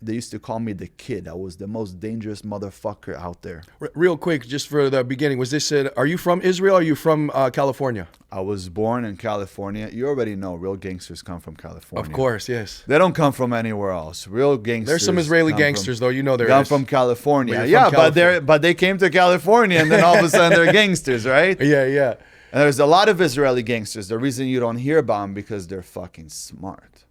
A: They used to call me the kid. I was the most dangerous motherfucker out there.
B: Real quick, just for the beginning, was this? Are you from Israel? Or are you from California?
A: I was born in California. You already know real gangsters come from California.
B: Of course, yes.
A: They don't come from anywhere else. Real gangsters.
B: There's some Israeli gangsters, though. You know there
A: come
B: is.
A: from California.
B: Well, you're
A: Yeah,
B: from California.
A: but they came to California and then all of a sudden they're gangsters, right?
B: Yeah.
A: And there's a lot of Israeli gangsters. The reason you don't hear about them because they're fucking smart.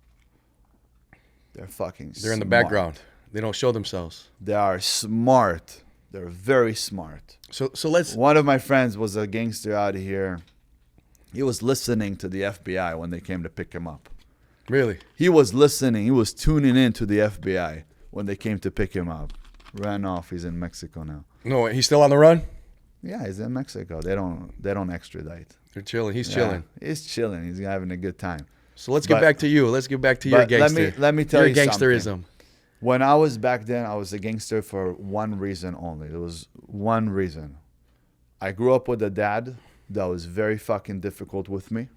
A: They're
B: in the background. They don't show themselves.
A: They are smart. They're very smart.
B: So let's.
A: One of my friends was a gangster out here. He was listening to the FBI when they came to pick him up.
B: Really?
A: He was listening. He was tuning in to the FBI when they came to pick him up. Ran off. He's in Mexico now.
B: No, he's still on the run?
A: Yeah, he's in Mexico. They don't extradite.
B: They're chilling. He's
A: Yeah,
B: chilling.
A: He's chilling. He's having a good time.
B: So let's get back to you. Let's get back to your
A: But
B: gangster.
A: let me tell
B: your
A: you
B: gangsterism.
A: something. When I was back then, I was a gangster for one reason only. There was one reason. I grew up with a dad that was very fucking difficult with me.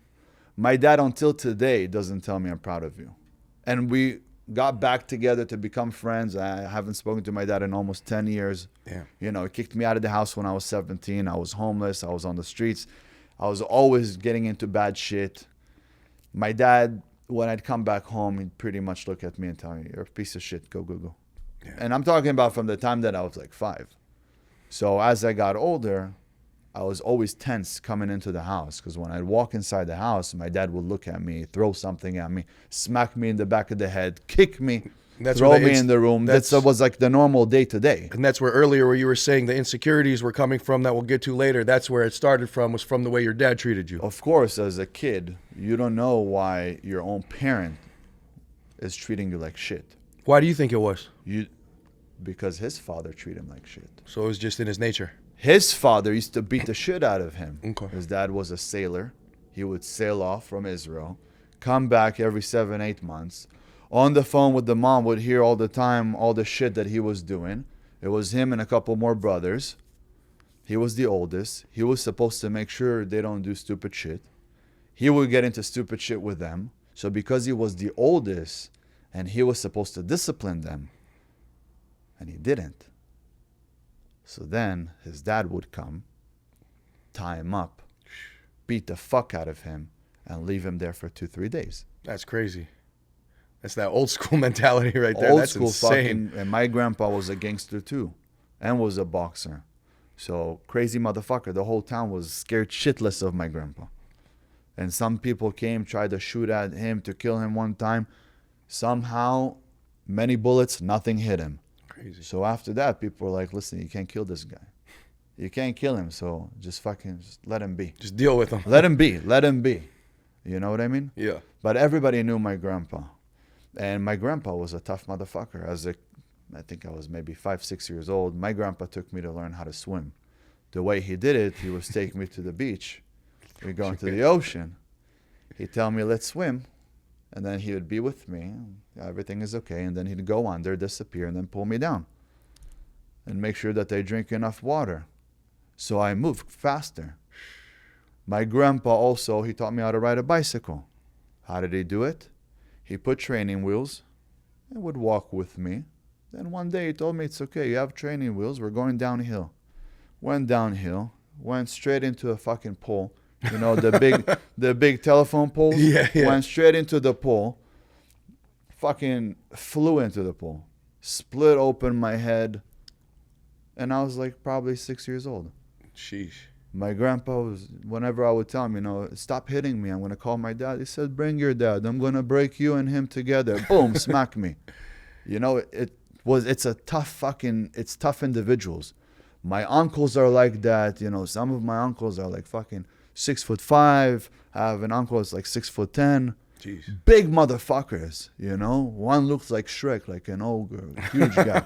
A: My dad, until today, doesn't tell me I'm proud of you. And we got back together to become friends. I haven't spoken to my dad in almost 10 years.
B: Damn.
A: You know, he kicked me out of the house when I was 17. I was homeless. I was on the streets. I was always getting into bad shit. My dad, when I'd come back home, he'd pretty much look at me and tell me, you're a piece of shit, go. Yeah. And I'm talking about from the time that I was like 5. So as I got older, I was always tense coming into the house because when I'd walk inside the house, my dad would look at me, throw something at me, smack me in the back of the head, kick me, throw me in the room. That was like the normal day to day.
B: And that's where earlier where you were saying the insecurities were coming from that we'll get to later. That's where it started from, was from the way your dad treated you.
A: Of course, as a kid, you don't know why your own parent is treating you like shit.
B: Why do you think it was?
A: Because his father treated him like shit.
B: So it was just in his nature.
A: His father used to beat the shit out of him.
B: Okay.
A: His dad was a sailor. He would sail off from Israel, come back every 7-8 months. On the phone with the mom, would hear all the time all the shit that he was doing. It was him and a couple more brothers. He was the oldest. He was supposed to make sure they don't do stupid shit. He would get into stupid shit with them. So because he was the oldest and he was supposed to discipline them, and he didn't. So then his dad would come, tie him up, beat the fuck out of him, and leave him there for 2-3 days.
B: That's crazy. That's that old school mentality right there.
A: Old
B: That's
A: school
B: insane.
A: fucking. And my grandpa was a gangster too, and was a boxer. So crazy motherfucker. The whole town was scared shitless of my grandpa. And some people came, tried to shoot at him to kill him one time. Somehow, many bullets, nothing hit him.
B: Crazy.
A: So after that, people were like, listen, you can't kill this guy. You can't kill him, so just let him be.
B: Just deal with him.
A: Let him be. Let him be. You know what I mean?
B: Yeah.
A: But everybody knew my grandpa. And my grandpa was a tough motherfucker. I think I was maybe 5, 6 years old. My grandpa took me to learn how to swim. The way he did it, he was taking me to the beach. We go into the ocean. He'd tell me, let's swim. And then he would be with me. Everything is okay. And then he'd go under, disappear, and then pull me down. And make sure that I drink enough water. So I moved faster. My grandpa also, he taught me how to ride a bicycle. How did he do it? He put training wheels and would walk with me. Then one day he told me, it's okay, you have training wheels, we're going downhill. Went downhill, went straight into a fucking pole. You know, the big telephone poles?
B: Yeah.
A: Went straight into the pole. Fucking flew into the pole. Split open my head. And I was like probably 6 years old.
B: Sheesh.
A: My grandpa was, whenever I would tell him, you know, stop hitting me, I'm going to call my dad. He said, bring your dad. I'm going to break you and him together. Boom, smack me. You know, it's tough individuals. My uncles are like that. You know, some of my uncles are like fucking 6'5". I have an uncle that's like 6'10".
B: Jeez.
A: Big motherfuckers, you know. One looks like Shrek, like an ogre, huge guy.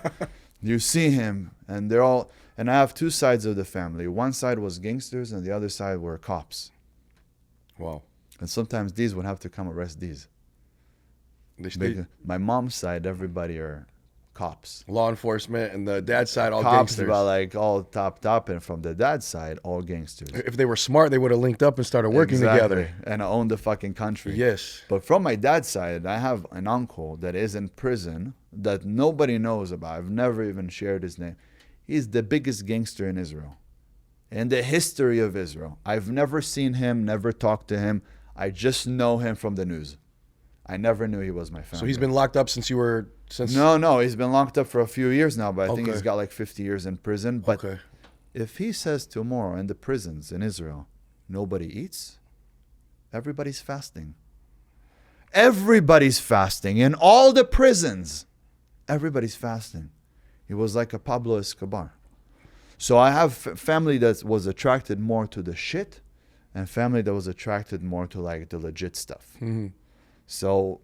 A: You see him, and they're all... And I have two sides of the family. One side was gangsters, and the other side were cops.
B: Wow.
A: And sometimes these would have to come arrest these. My mom's side, everybody are cops.
B: Law enforcement, and the dad's side, all
A: Cops,
B: gangsters.
A: but like all topped up, and from the dad's side, all gangsters.
B: If they were smart, they would have linked up and started working together.
A: And own the fucking country.
B: Yes.
A: But from my dad's side, I have an uncle that is in prison that nobody knows about. I've never even shared his name. He's the biggest gangster in Israel. In the history of Israel. I've never seen him, never talked to him. I just know him from the news. I never knew he was my family.
B: So he's been locked up since you were...
A: No, he's been locked up for a few years now, but I think
B: Okay.
A: he's got like 50 years in prison. But
B: Okay.
A: if he says tomorrow in the prisons in Israel, nobody eats, everybody's fasting. Everybody's fasting. In all the prisons, everybody's fasting. He was like a Pablo Escobar. So I have family that was attracted more to the shit and family that was attracted more to like the legit stuff.
B: Mm-hmm.
A: So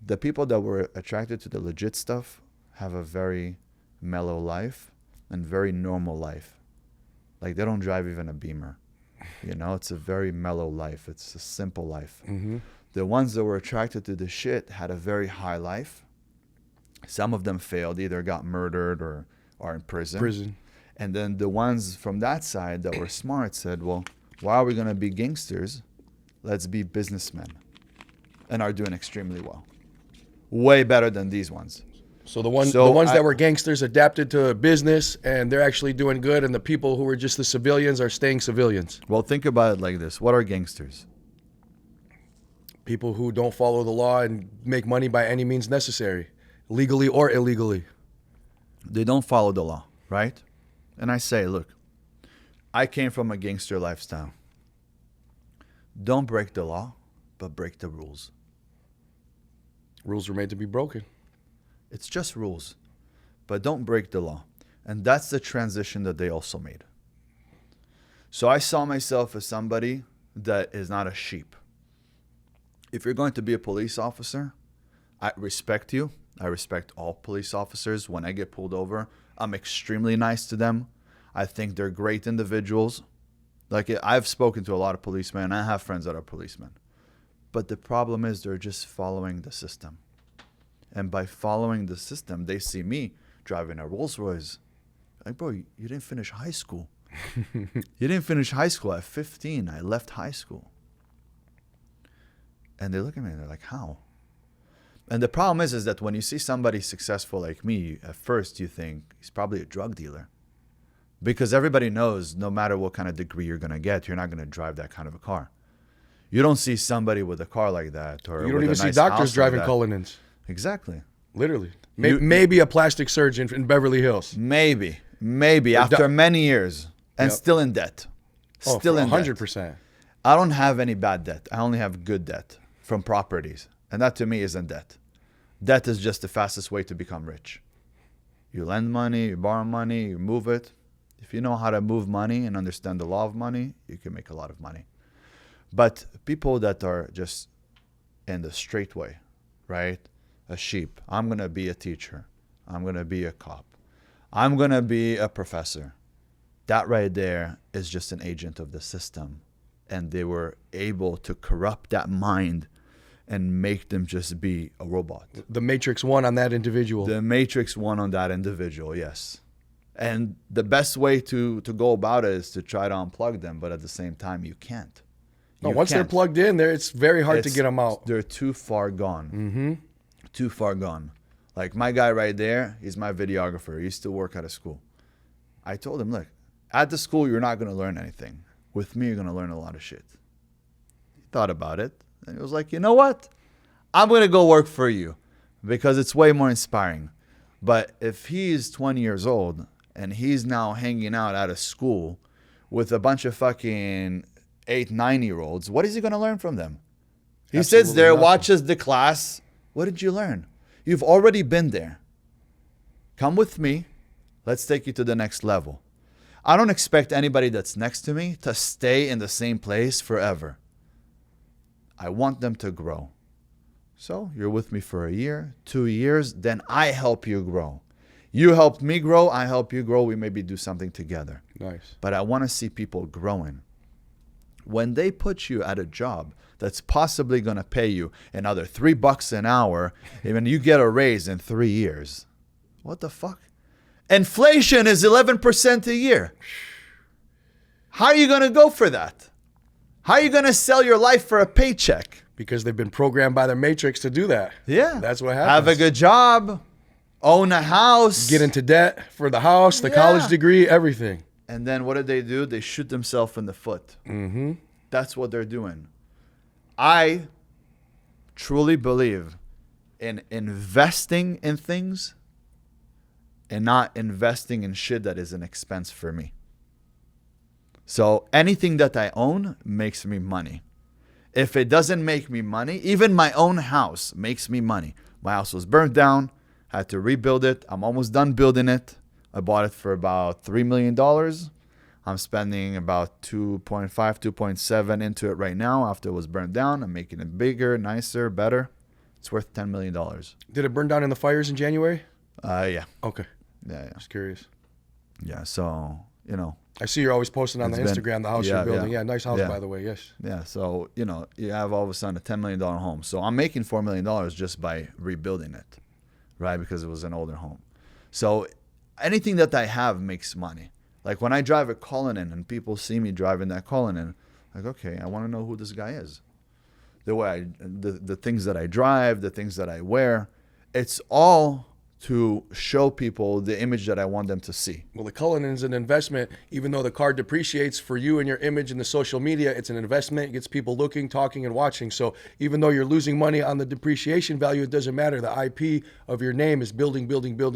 A: the people that were attracted to the legit stuff have a very mellow life and very normal life. Like they don't drive even a Beamer. You know, it's a very mellow life. It's a simple life.
B: Mm-hmm.
A: The ones that were attracted to the shit had a very high life. Some of them failed, either got murdered or are in prison. And then the ones from that side that were smart said, well, why are we going to be gangsters? Let's be businessmen. And are doing extremely well. Way better than these ones.
B: So the ones that were gangsters adapted to business and they're actually doing good, and the people who were just the civilians are staying civilians.
A: Well, think about it like this. What are gangsters?
B: People who don't follow the law and make money by any means necessary, legally or illegally.
A: They don't follow the law, right? And I say, look, I came from a gangster lifestyle. Don't break the law, but break the rules.
B: Rules were made to be broken.
A: It's just rules, but don't break the law. And that's the transition that they also made. So I saw myself as somebody that is not a sheep. If you're going to be a police officer, I respect you. I respect all police officers. When I get pulled over, I'm extremely nice to them. I think they're great individuals. Like I've spoken to a lot of policemen, and I have friends that are policemen. But the problem is they're just following the system. And by following the system, they see me driving a Rolls Royce. Like, bro, you didn't finish high school. You didn't finish high school at 15. I left high school. And they look at me and they're like, how? And the problem is that when you see somebody successful like me, at first you think he's probably a drug dealer. Because everybody knows no matter what kind of degree you're going to get, you're not going to drive that kind of a car. You don't see somebody with a car like that. Or
B: you don't even see doctors driving Cullinans.
A: Exactly.
B: Literally. Maybe a plastic surgeon in Beverly Hills.
A: Maybe after many years and
B: Yep.
A: still in debt. Still in
B: 100%.
A: debt. I don't have any bad debt. I only have good debt from properties. And that to me isn't debt. Debt is just the fastest way to become rich. You lend money, you borrow money, you move it. If you know how to move money and understand the law of money, you can make a lot of money. But people that are just in the straight way, right? A sheep. I'm going to be a teacher. I'm going to be a cop. I'm going to be a professor. That right there is just an agent of the system. And they were able to corrupt that mind and make them just be a robot.
B: The Matrix won on that individual.
A: The Matrix won on that individual, yes. And the best way to go about it is to try to unplug them, but at the same time, you can't.
B: No, once they're plugged in, it's very hard to get them out.
A: They're too far gone. Too far gone. Like my guy right there, he's my videographer. He used to work at a school. I told him, look, at the school, you're not going to learn anything. With me, you're going to learn a lot of shit. He thought about it. And he was like, you know what? I'm going to go work for you because it's way more inspiring. But if he's 20 years old and he's now hanging out at a school with a bunch of fucking 8, 9-year-olds, what is he going to learn from them? He
B: Absolutely
A: sits there,
B: nothing.
A: watches the class. What did you learn? You've already been there. Come with me. Let's take you to the next level. I don't expect anybody that's next to me to stay in the same place forever. I want them to grow. So you're with me for a year, 2 years, then I help you grow. You helped me grow, I help you grow. We maybe do something together.
B: Nice.
A: But I want to see people growing. When they put you at a job that's possibly going to pay you another $3 an hour, even you get a raise in 3 years. What the fuck? Inflation is 11% a year. How are you going to go for that? How are you going to sell your life for a paycheck?
B: Because they've been programmed by the Matrix to do that.
A: Yeah.
B: That's what happens.
A: Have a good job. Own a house.
B: Get into debt for the house, the college degree, everything.
A: And then what do? They shoot themselves in the foot.
B: Mm-hmm.
A: That's what they're doing. I truly believe in investing in things and not investing in shit that is an expense for me. So anything that I own makes me money. If it doesn't make me money, even my own house makes me money. My house was burned down. Had to rebuild it. I'm almost done building it. I bought it for about $3 million. I'm spending about 2.7 into it right now after it was burned down. I'm making it bigger, nicer, better. It's worth $10 million.
B: Did it burn down in the fires in January?
A: Yeah.
B: Okay.
A: Yeah.
B: Just curious.
A: Yeah. So, you know.
B: I see you're always posting on the
A: It's
B: Instagram the house you're building. Yeah, nice house, by the way. Yes.
A: Yeah. So, you know, you have all of a sudden a $10 million home. So I'm making $4 million just by rebuilding it, right? Because it was an older home. So anything that I have makes money. Like when I drive a Cullinan and people see me driving that Cullinan, like, okay, I want to know who this guy is. The things that I drive, the things that I wear, it's all to show people the image that I want them to see.
B: Well, the Cullinan is an investment. Even though the car depreciates for you and your image in the social media, it's an investment. It gets people looking, talking, and watching. So even though you're losing money on the depreciation value, it doesn't matter. The IP of your name is building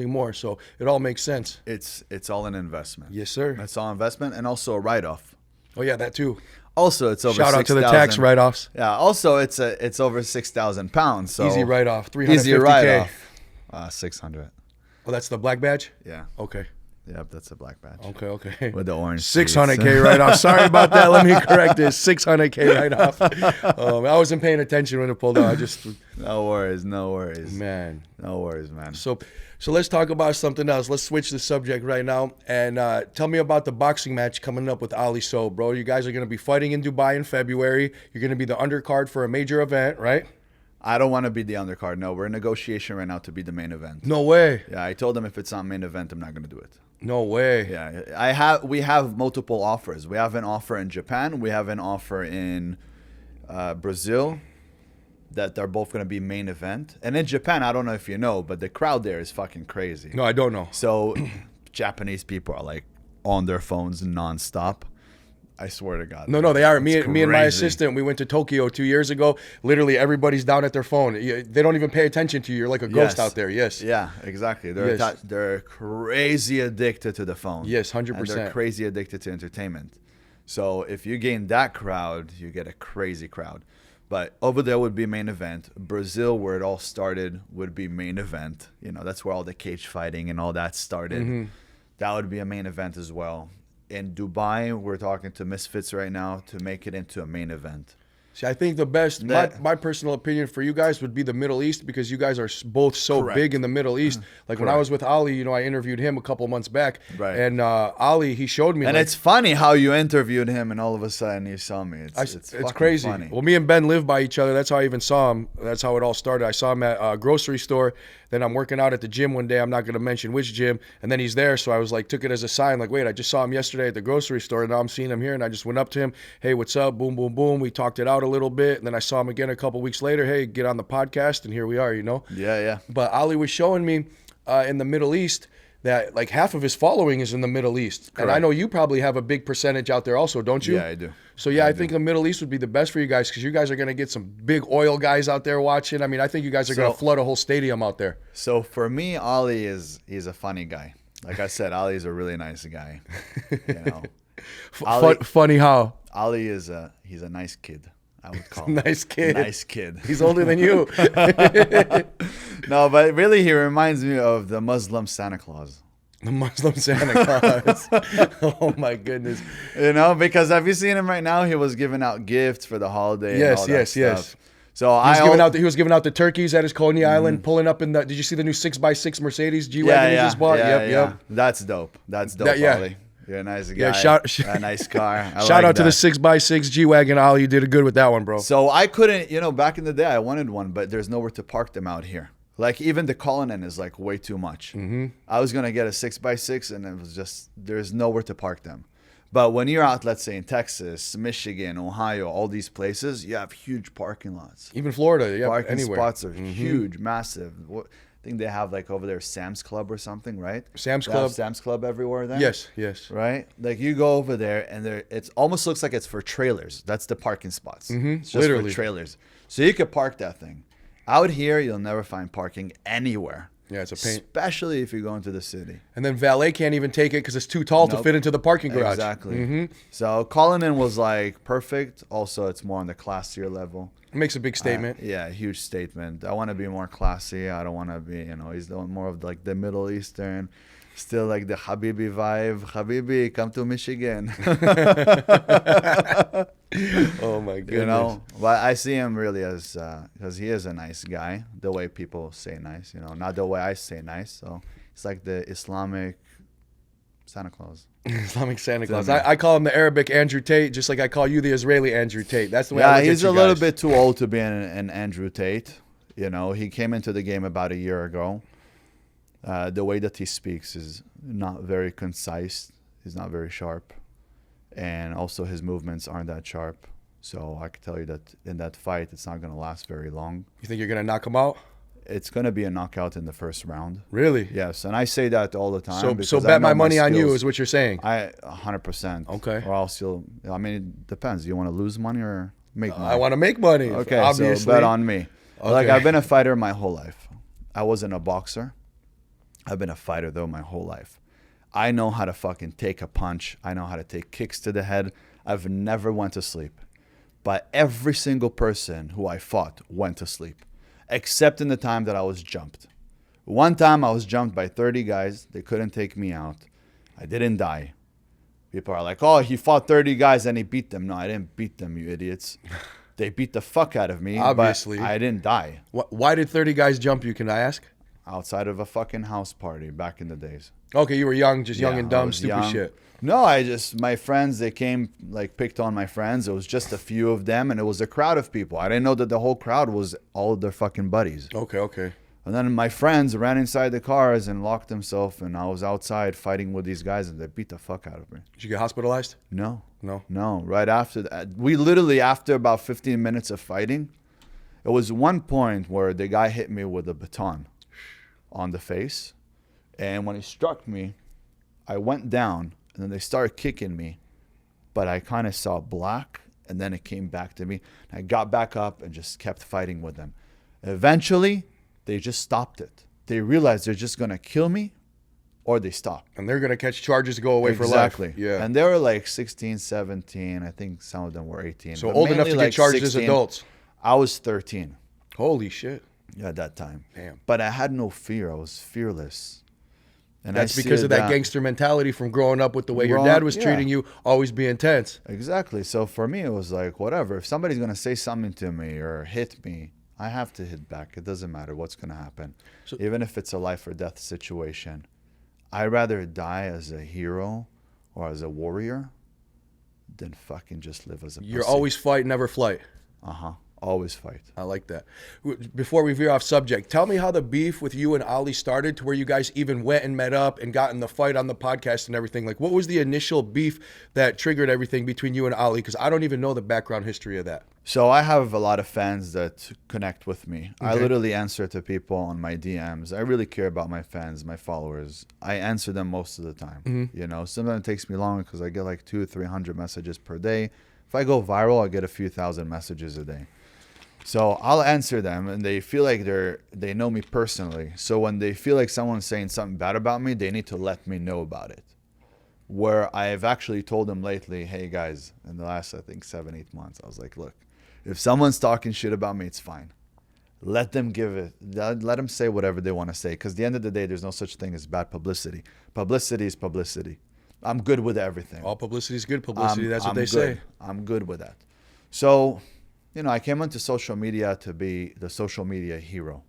B: more. So it all makes sense.
A: It's all an investment.
B: Yes, sir.
A: It's all investment and also a write-off.
B: Oh, yeah, that too.
A: Also, it's over
B: Shout out
A: 6,
B: to the tax write-offs.
A: Yeah. Also, it's over 6,000 pounds. So
B: Easy write-off. 350K.
A: Easy write-off. 600.
B: Oh, that's the black badge?
A: Yeah.
B: Okay.
A: Yep, that's a black badge.
B: Okay.
A: With the orange
B: 600K write-off. Sorry about that. Let me correct this. 600K write-off. I wasn't paying attention when it pulled out.
A: No worries.
B: Man.
A: No worries, man.
B: So let's talk about something else. Let's switch the subject right now. And tell me about the boxing match coming up with Ali Soba, bro. You guys are going to be fighting in Dubai in February. You're going to be the undercard for a major event, right?
A: I don't want to be the undercard. No, we're in negotiation right now to be the main event.
B: No way.
A: Yeah, I told them if it's not main event, I'm not going to do it.
B: No way.
A: Yeah, we have multiple offers. We have an offer in Japan. We have an offer in Brazil that they're both going to be main event. And in Japan, I don't know if you know, but the crowd there is fucking crazy.
B: No, I don't know.
A: So Japanese people are like on their phones nonstop. I swear to God.
B: No, they are. Me and my
A: crazy.
B: assistant, we went to Tokyo 2 years ago. Literally, everybody's down at their phone. They don't even pay attention to you. You're like a ghost out there. Yes.
A: Yeah, exactly. They're crazy addicted to the phone.
B: Yes, 100%.
A: And they're crazy addicted to entertainment. So if you gain that crowd, you get a crazy crowd. But over there would be main event. Brazil, where it all started, would be main event. You know, that's where all the cage fighting and all that started. That would be a main event as well. In Dubai, we're talking to Misfits right now to make it into a main event.
B: See, I think the best, my personal opinion for you guys would be the Middle East, because you guys are both so big in the Middle East. Like when I was with Ali, you know, I interviewed him a couple months back.
A: Right.
B: And Ali, he showed me.
A: And it's funny how you interviewed him and all of a sudden you saw me. It's
B: crazy.
A: Funny.
B: Well, me and Ben live by each other. That's how I even saw him. That's how it all started. I saw him at a grocery store. Then I'm working out at the gym one day. I'm not going to mention which gym. And then he's there. So I was like, took it as a sign. Like, wait, I just saw him yesterday at the grocery store. And now I'm seeing him here. And I just went up to him. Hey, what's up? Boom, boom, boom. We talked it out a little bit. And then I saw him again a couple weeks later. Hey, get on the podcast. And here we are, you know?
A: Yeah, yeah.
B: But Ali was showing me in the Middle East that like half of his following is in the Middle East. Correct. And I know you probably have a big percentage out there also, don't you?
A: Yeah, I do.
B: So I think the Middle East would be the best for you guys, because you guys are going to get some big oil guys out there watching. I mean, I think you guys are going to flood a whole stadium out there.
A: So for me, Ali he's a funny guy. Like I said, Ali is a really nice guy. You know,
B: funny how?
A: Ali he's a nice kid. I would call him.
B: Nice kid.
A: Nice kid.
B: He's older than you.
A: No, but really, he reminds me of the Muslim Santa Claus.
B: The Muslim Santa Claus. Oh my goodness.
A: You know, because have you seen him right now? He was giving out gifts for the holiday.
B: Yes,
A: and all that stuff. So
B: he was giving out the turkeys at his Coney Island, pulling up in the. Did you see the new 6x6 Mercedes G-Wagon he just bought? Yep.
A: That's dope. That's dope, Ali. You're a nice guy.
B: Yeah,
A: a nice car.
B: Shout out to the 6x6 G-Wagon, Ali. You did good with that one, bro.
A: So I couldn't, you know, back in the day, I wanted one, but there's nowhere to park them out here. Like even the Cullinan is like way too much. I was gonna get a 6x6, and it was just there's nowhere to park them. But when you're out, let's say in Texas, Michigan, Ohio, all these places, you have huge parking lots.
B: Even Florida, yeah,
A: parking
B: anywhere.
A: spots are huge, massive. I think they have like over there Sam's Club or something, right?
B: Sam's
A: Club everywhere then?
B: Yes.
A: Right? Like you go over there and it almost looks like it's for trailers. That's the parking spots. It's just
B: Literally.
A: for trailers. So you could park that thing. Out here, you'll never find parking anywhere.
B: Yeah, it's a pain.
A: Especially if you go into the city.
B: And then valet can't even take it because it's too tall to fit into the parking garage.
A: Exactly. So Cullinan was like perfect. Also, it's more on the classier level.
B: It makes a big statement.
A: Yeah, huge statement. I want to be more classy. I don't want to be, you know, he's doing more of like the Middle Eastern, still like the Habibi vibe. Habibi, come to Michigan.
B: Oh my goodness.
A: You know, but I see him really as, because he is a nice guy, the way people say nice, you know, not the way I say nice. So it's like the Islamic Santa Claus.
B: Islamic Santa Claus. I call him the Arabic Andrew Tate, just like I call you the Israeli Andrew Tate. That's the way I look at you guys.
A: He's a little bit too old to be an Andrew Tate. You know, he came into the game about a year ago. The way that he speaks is not very concise. He's not very sharp. And also his movements aren't that sharp. So I can tell you that in that fight, it's not going to last very long.
B: You think you're going to knock him out?
A: It's going to be a knockout in the first round.
B: Really?
A: Yes, and I say that all the time.
B: So bet my money on you is what you're saying.
A: 100%.
B: Okay.
A: Or else I mean, it depends. You want to lose money or make money?
B: I want to make money.
A: Okay,
B: obviously.
A: So bet on me.
B: Okay.
A: Like I've been a fighter my whole life. I wasn't a boxer. I've been a fighter though my whole life. I know how to fucking take a punch. I know how to take kicks to the head. I've never went to sleep. But every single person who I fought went to sleep. Except in the time that I was jumped. One time I was jumped by 30 guys. They couldn't take me out. I didn't die. People are like, oh, he fought 30 guys and he beat them. No, I didn't beat them, you idiots. They beat the fuck out of me.
B: Obviously.
A: But I didn't die.
B: Why did 30 guys jump you, can I ask?
A: Outside of a fucking house party back in the days.
B: Okay, you were young, just young and dumb, stupid
A: young.
B: Shit.
A: No, my friends, they came, like, picked on my friends. It was just a few of them, and it was a crowd of people. I didn't know that the whole crowd was all of their fucking buddies.
B: Okay.
A: And then my friends ran inside the cars and locked themselves, and I was outside fighting with these guys, and they beat the fuck out of me.
B: Did you get hospitalized?
A: No. Right after that, we literally, after about 15 minutes of fighting, it was one point where the guy hit me with a baton on the face, and when he struck me, I went down, and then they started kicking me, but I kind of saw black, and then it came back to me. I got back up and just kept fighting with them. Eventually, they just stopped it. They realized they're just going to kill me, or they stop.
B: And they're going to catch charges to go away for life.
A: Exactly.
B: Yeah.
A: And they were like 16, 17. I think some of them were 18.
B: So old enough to get charged as adults.
A: I was 13
B: Holy shit.
A: at that time.
B: Damn.
A: But I had no fear. I was fearless. And
B: That's
A: I see
B: because of that
A: that
B: gangster mentality from growing up with the way your
A: Wrong-
B: dad was
A: yeah.
B: treating you, always being tense.
A: Exactly. So for me, it was like, whatever. If somebody's going to say something to me or hit me, I have to hit back. It doesn't matter what's going to happen.
B: So-
A: Even if it's a life or death situation, I'd rather die as a hero or as a warrior than fucking just live as a
B: You're
A: pussy.
B: always fight, never flight.
A: Uh-huh. Always fight.
B: I like that. Before we veer off subject, tell me how the beef with you and Ali started to where you guys even went and met up and got in the fight on the podcast and everything. Like, what was the initial beef that triggered everything between you and Ali? Because I don't even know the background history of that.
A: So I have a lot of fans that connect with me. I
B: Okay.
A: literally answer to people on my DMs. I really care about my fans, my followers. I answer them most of the time. You know, sometimes it takes me longer because I get like 200-300 messages per day. If I go viral, I get a few thousand messages a day. So I'll answer them, and they feel like they know me personally. So when they feel like someone's saying something bad about me, they need to let me know about it. Where I've actually told them lately, hey guys, in the last, I think, 7-8 months, I was like, look, if someone's talking shit about me, it's fine. Let them let them say whatever they want to say. Because at the end of the day, there's no such thing as bad publicity. Publicity is publicity. I'm good with everything.
B: All publicity is good publicity. That's what
A: I'm
B: they
A: good.
B: say.
A: I'm good with that. So, you know, I came into social media to be the social media hero.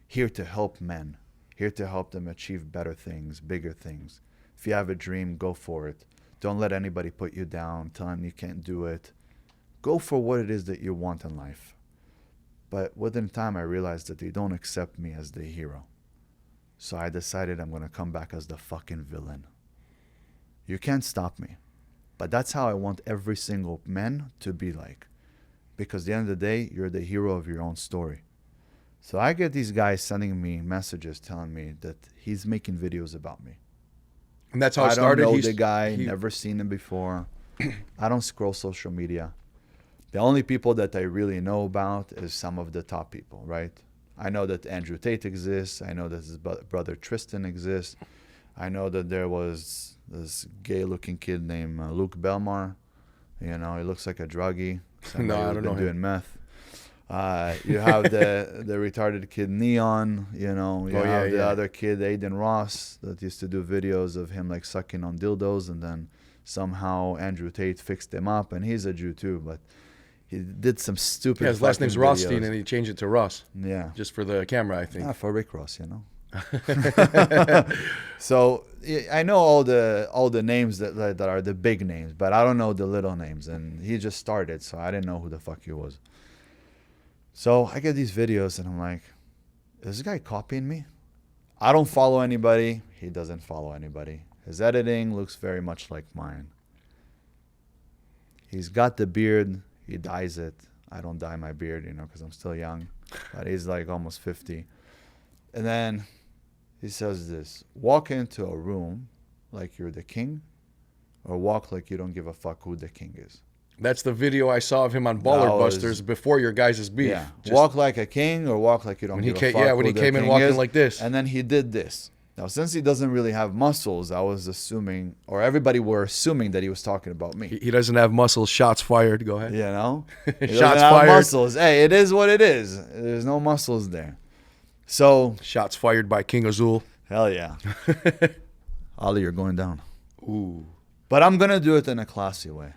A: Here to help men. Here to help them achieve better things, bigger things. If you have a dream, go for it. Don't let anybody put you down, tell them you can't do it. Go for what it is that you want in life. But within time, I realized that they don't accept me as the hero. So I decided I'm going to come back as the fucking villain. You can't stop me. But that's how I want every single man to be like. Because at the end of the day, you're the hero of your own story. So I get these guys sending me messages telling me that he's making videos about me.
B: And that's how it
A: I
B: started.
A: don't know the guy, never seen him before. I don't scroll social media. The only people that I really know about is some of the top people, right? I know that Andrew Tate exists. I know that his brother Tristan exists. I know that there was this gay-looking kid named Luke Belmar. You know, he looks like a druggie.
B: No, I don't know him.
A: Doing meth. You have the retarded kid Neon. You know, you have the other kid Aiden Ross that used to do videos of him like sucking on dildos, and then somehow Andrew Tate fixed him up, and he's a Jew too, but he did some stupid.
B: Yeah, his last name's
A: videos.
B: Rothstein, and he changed it to Ross.
A: Yeah,
B: Just for the camera, I think.
A: for Rick Ross, you know. So I know all the names that are the big names, but I don't know the little names. And he just started, so I didn't know who the fuck he was. So I get these videos, and I'm like, is this guy copying me? I don't follow anybody. He doesn't follow anybody. His editing looks very much like mine. He's got the beard. He dyes it. I don't dye my beard, you know, because I'm still young. But he's like almost 50. And then he says this: walk into a room like you're the king, or walk like you don't give a fuck who the king is.
B: That's the video I saw of him on Baller Busters before your guys' beef.
A: Yeah.
B: Just
A: walk like a king, or walk like you don't give a fuck.
B: Yeah, when he came in walking like this.
A: And then he did this. Now, since he doesn't really have muscles, I was assuming, or everybody were assuming that he was talking about me.
B: He doesn't have muscles. Shots fired. Go ahead.
A: You know? He
B: Shots
A: doesn't have
B: fired.
A: muscles. Hey, it is what it is. There's no muscles there. So,
B: Shots fired by King Azul.
A: hell yeah. Ali, you're going down.
B: Ooh.
A: But I'm going to do it in a classy way.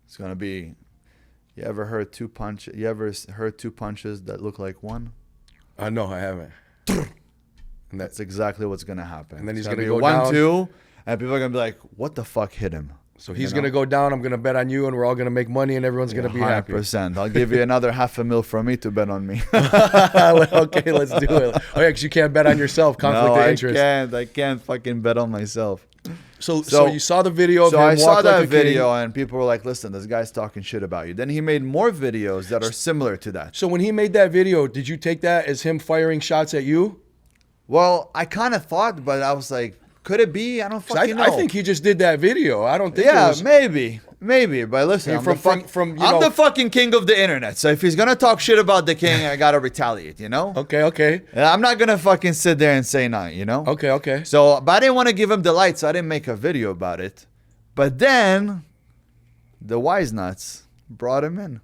A: It's going to be, you ever heard two punches that look like one?
B: No, I haven't. And
A: That's exactly what's going to happen.
B: And then he's
A: It's
B: gonna
A: be
B: go down.
A: 1-2, and people are going to be like, what the fuck hit him?
B: So he's going to go down. I'm going to bet on you, and we're all going to make money, and everyone's going to be happy.
A: 100%. I'll give you another $500,000 from me to bet on me.
B: Okay, let's do it. Oh, yeah, because you can't bet on yourself. Conflict
A: No,
B: of interest.
A: I can't fucking bet on myself.
B: So you saw the video of
A: So
B: him
A: I saw
B: walk
A: that
B: like a
A: video,
B: king.
A: and people were like, listen, this guy's talking shit about you. Then he made more videos that are similar to that.
B: So when he made that video, did you take that as him firing shots at you?
A: Well, I kind of thought, but I was like, could it be? I don't
B: 'Cause
A: fucking know.
B: I think he just did that video. I don't think it
A: Yeah,
B: was...
A: maybe. But listen,
B: I mean, from
A: I'm the fucking king of the internet. So if he's gonna talk shit about the king, I gotta retaliate. You know?
B: Okay.
A: And I'm not gonna fucking sit there and say nothing. You know?
B: Okay.
A: So, but I didn't want to give him the light, so I didn't make a video about it. But then, the wise nuts brought him in.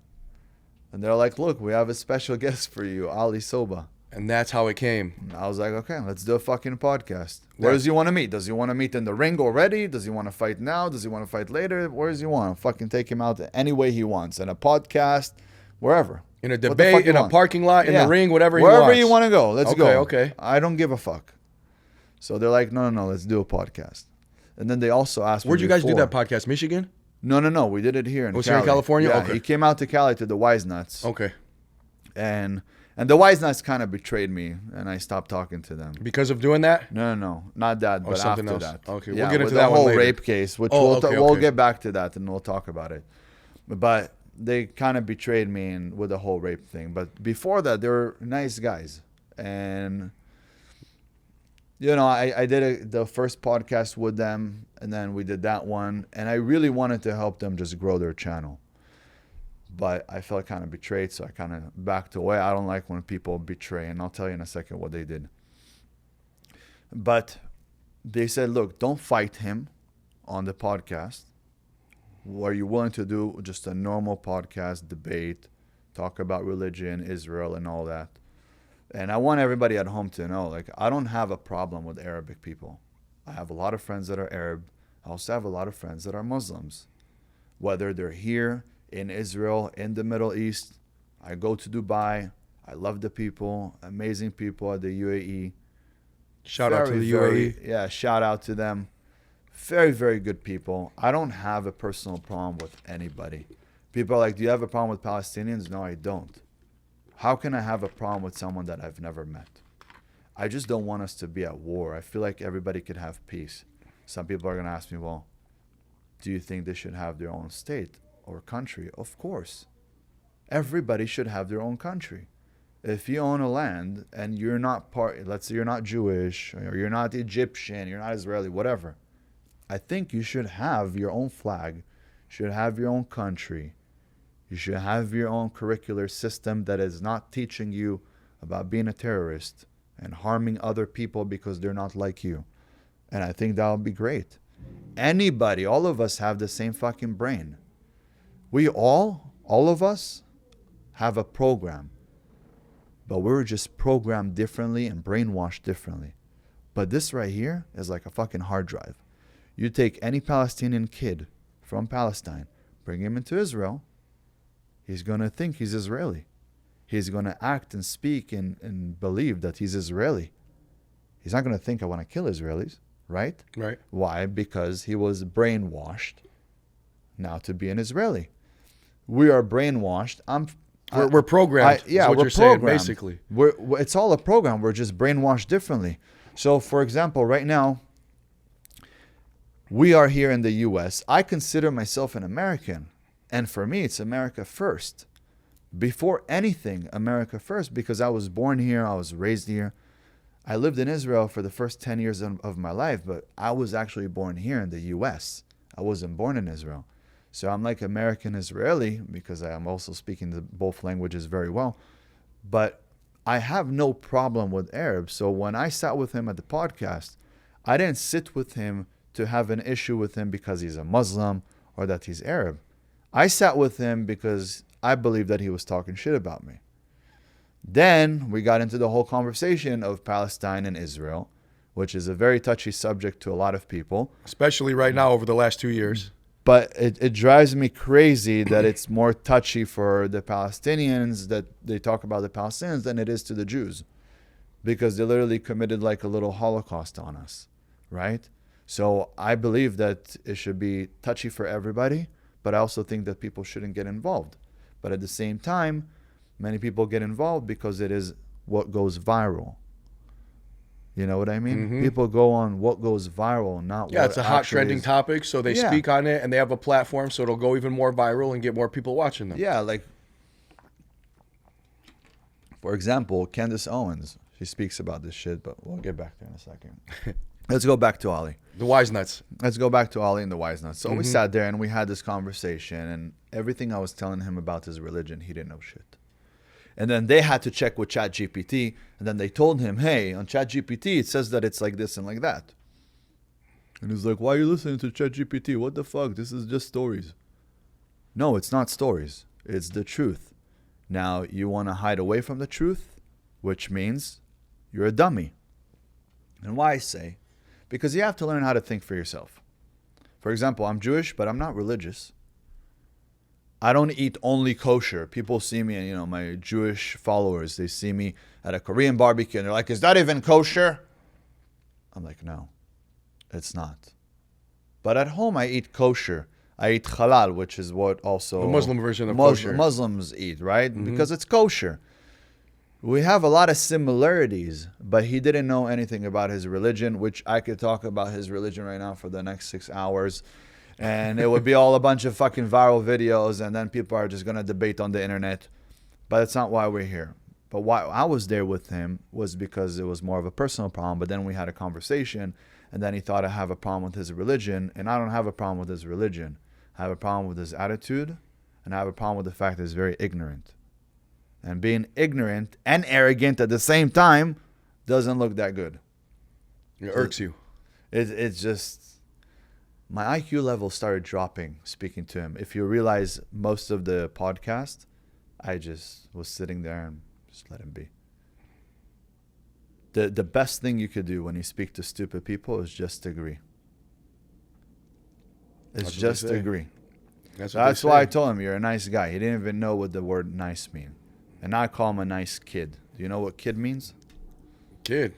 A: And they're like, look, we have a special guest for you, Ali Soba.
B: And that's how it came.
A: And I was like, okay, let's do a fucking podcast. Where does he want to meet? Does he want to meet in the ring already? Does he want to fight now? Does he want to fight later? Where does he want? Fucking take him out any way he wants. In a podcast, wherever.
B: In a debate, in a parking lot, in the ring, whatever he wants.
A: Wherever you want to go, let's go.
B: Okay.
A: I don't give a fuck. So they're like, no, let's do a podcast. And then they also asked me
B: Where'd you guys do that podcast? Michigan?
A: No. We did it here in Cali.
B: Here in California?
A: Yeah,
B: okay.
A: He came out to Cali to the Wise Nuts.
B: Okay.
A: And the Wise Nuts kind of betrayed me, and I stopped talking to them.
B: Because of doing that?
A: No. Not that, but
B: something
A: after
B: else.
A: that.
B: Okay,
A: yeah,
B: we'll get into
A: the
B: that one
A: whole
B: later.
A: rape case, which we'll get back to that, and we'll talk about it. But they kind of betrayed me with the whole rape thing. But before that, they were nice guys. And, I did the first podcast with them, and then we did that one. And I really wanted to help them just grow their channel. But I felt kind of betrayed, so I kind of backed away. I don't like when people betray, and I'll tell you in a second what they did. But they said, look, don't fight him on the podcast. Are you willing to do just a normal podcast, debate, talk about religion, Israel, and all that? And I want everybody at home to know, I don't have a problem with Arabic people. I have a lot of friends that are Arab. I also have a lot of friends that are Muslims. Whether they're here, in Israel, in the Middle East. I go to Dubai. I love the people, amazing people at the UAE.
B: Shout out to the UAE.
A: Yeah, shout out to them. Very, very good people. I don't have a personal problem with anybody. People are like, do you have a problem with Palestinians? No, I don't. How can I have a problem with someone that I've never met? I just don't want us to be at war. I feel like everybody could have peace. Some people are going to ask me, well, do you think they should have their own state or country? Of course. Everybody should have their own country. If you own a land and you're not let's say you're not Jewish, or you're not Egyptian, you're not Israeli, whatever, I think you should have your own flag, you should have your own country, you should have your own curricular system that is not teaching you about being a terrorist and harming other people because they're not like you. And I think that would be great. Anybody, all of us have the same fucking brain. We all of us have a program, but we're just programmed differently and brainwashed differently. But this right here is like a fucking hard drive. You take any Palestinian kid from Palestine, bring him into Israel, he's going to think he's Israeli. He's going to act and speak and believe that he's Israeli. He's not going to think I want to kill Israelis, right?
B: Right.
A: Why? Because he was brainwashed now to be an Israeli. We are brainwashed.
B: We're programmed.
A: Yeah,
B: is what
A: we're
B: you're saying,
A: programmed.
B: basically.
A: It's all a program. We're just brainwashed differently. So, for example, right now, we are here in the U.S. I consider myself an American. And for me, it's America first. Before anything, America first, because I was born here. I was raised here. I lived in Israel for the first 10 years of my life, but I was actually born here in the U.S. I wasn't born in Israel. So I'm like American Israeli because I am also speaking both languages very well. But I have no problem with Arabs. So when I sat with him at the podcast, I didn't sit with him to have an issue with him because he's a Muslim or that he's Arab. I sat with him because I believe that he was talking shit about me. Then we got into the whole conversation of Palestine and Israel, which is a very touchy subject to a lot of people.
B: Especially right now over the last 2 years.
A: But it drives me crazy that it's more touchy for the Palestinians, that they talk about the Palestinians, than it is to the Jews. Because they literally committed like a little Holocaust on us, right? So I believe that it should be touchy for everybody, but I also think that people shouldn't get involved. But at the same time, many people get involved because it is what goes viral. You know what I mean?
B: Mm-hmm.
A: People go on what goes viral, not what.
B: Yeah, it's a hot trending
A: is.
B: topic, so they speak on it, and they have a platform, so it'll go even more viral and get more people watching them.
A: Yeah, like, for example, Candace Owens, she speaks about this shit, but we'll get back there in a second. Let's go back to Ali.
B: The Wise Nuts.
A: Let's go back to Ali and the Wise Nuts. So we sat there and we had this conversation, and everything I was telling him about his religion, he didn't know shit. And then they had to check with ChatGPT, and then they told him, hey, on ChatGPT, it says that it's like this and like that. And he's like, why are you listening to ChatGPT? What the fuck? This is just stories. No, it's not stories. It's the truth. Now, you want to hide away from the truth, which means you're a dummy. And why I say? Because you have to learn how to think for yourself. For example, I'm Jewish, but I'm not religious. I don't eat only kosher. People see me, and my Jewish followers, they see me at a Korean barbecue, and they're like, is that even kosher? I'm like, no, it's not. But at home, I eat kosher. I eat halal, which is what also
B: the Muslim version of kosher.
A: Muslims eat, right? Mm-hmm. Because it's kosher. We have a lot of similarities, but he didn't know anything about his religion, which I could talk about his religion right now for the next 6 hours. And it would be all a bunch of fucking viral videos, and then people are just going to debate on the internet. But it's not why we're here. But why I was there with him was because it was more of a personal problem. But then we had a conversation, and then he thought I have a problem with his religion. And I don't have a problem with his religion. I have a problem with his attitude, and I have a problem with the fact that he's very ignorant. And being ignorant and arrogant at the same time doesn't look that good.
B: It irks you.
A: It's just... My IQ level started dropping speaking to him. If you realize most of the podcast, I just was sitting there and just let him be. The best thing you could do when you speak to stupid people is just agree. It's just agree. That's why I told him, you're a nice guy. He didn't even know what the word nice means. And I call him a nice kid. Do you know what kid means?
B: Kid.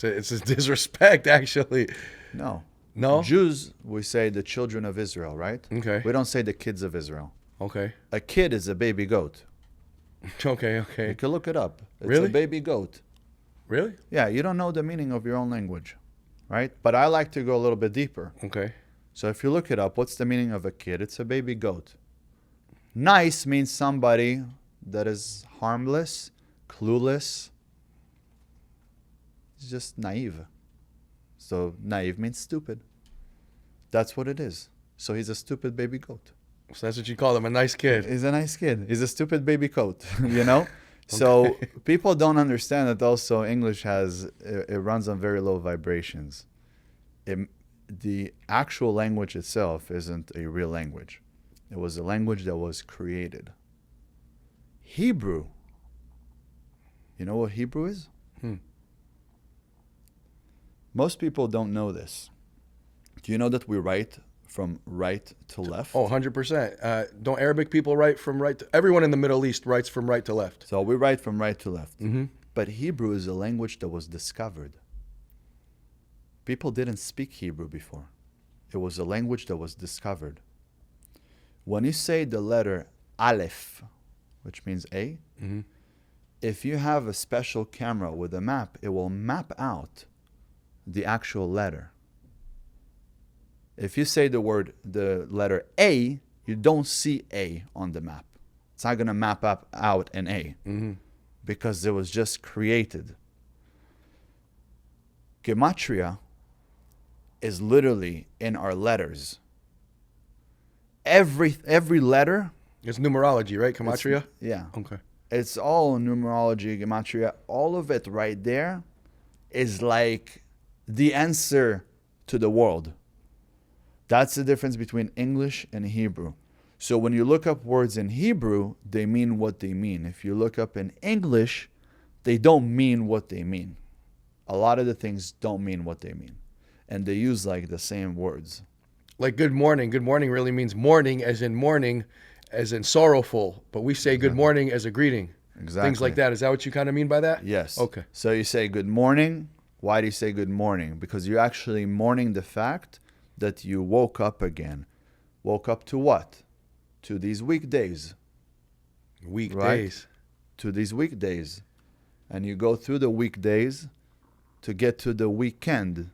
B: It's a disrespect, actually.
A: No.
B: No?
A: Jews, we say the children of Israel, right?
B: Okay.
A: We don't say the kids of Israel.
B: Okay.
A: A kid is a baby goat.
B: Okay.
A: You can look it up. It's
B: Really?
A: a baby goat.
B: Really?
A: Yeah, you don't know the meaning of your own language, right? But I like to go a little bit deeper.
B: Okay.
A: So if you look it up, what's the meaning of a kid? It's a baby goat. Nice means somebody that is harmless, clueless. It's just naive. So naive means stupid. That's what it is. So he's a stupid baby goat.
B: So that's what you call him, a nice kid.
A: He's a nice kid. He's a stupid baby goat, Okay. So people don't understand that also English it runs on very low vibrations. The actual language itself isn't a real language. It was a language that was created. Hebrew. You know what Hebrew is? Most people don't know this. Do you know that we write from right to left?
B: Oh, 100%. Don't Arabic people write from right to... Everyone in the Middle East writes from right to left.
A: So we write from right to left.
B: Mm-hmm.
A: But Hebrew is a language that was discovered. People didn't speak Hebrew before. It was a language that was discovered. When you say the letter Aleph, which means A,
B: mm-hmm.
A: if you have a special camera with a map, it will map out the actual letter. If you say the letter A, you don't see A on the map. It's not going to map out an A
B: Mm-hmm.
A: because it was just created. Gematria is literally in our letters. Every letter.
B: It's numerology, right? Gematria?
A: Yeah.
B: Okay.
A: It's all numerology, gematria. All of it right there is like the answer to the world. That's the difference between English and Hebrew. So when you look up words in Hebrew, they mean what they mean. If you look up in English, they don't mean what they mean. A lot of the things don't mean what they mean. And they use like the same words.
B: Like good morning. Good morning really means mourning, as in sorrowful. But we say good morning as a greeting.
A: Exactly.
B: Things like that. Is that what you kind of mean by that?
A: Yes.
B: Okay.
A: So you say good morning. Why do you say good morning? Because you're actually mourning the fact that you woke up again. Woke up to what? To these weekdays.
B: Weekdays.
A: Right? To these weekdays. And you go through the weekdays to get to the weekend.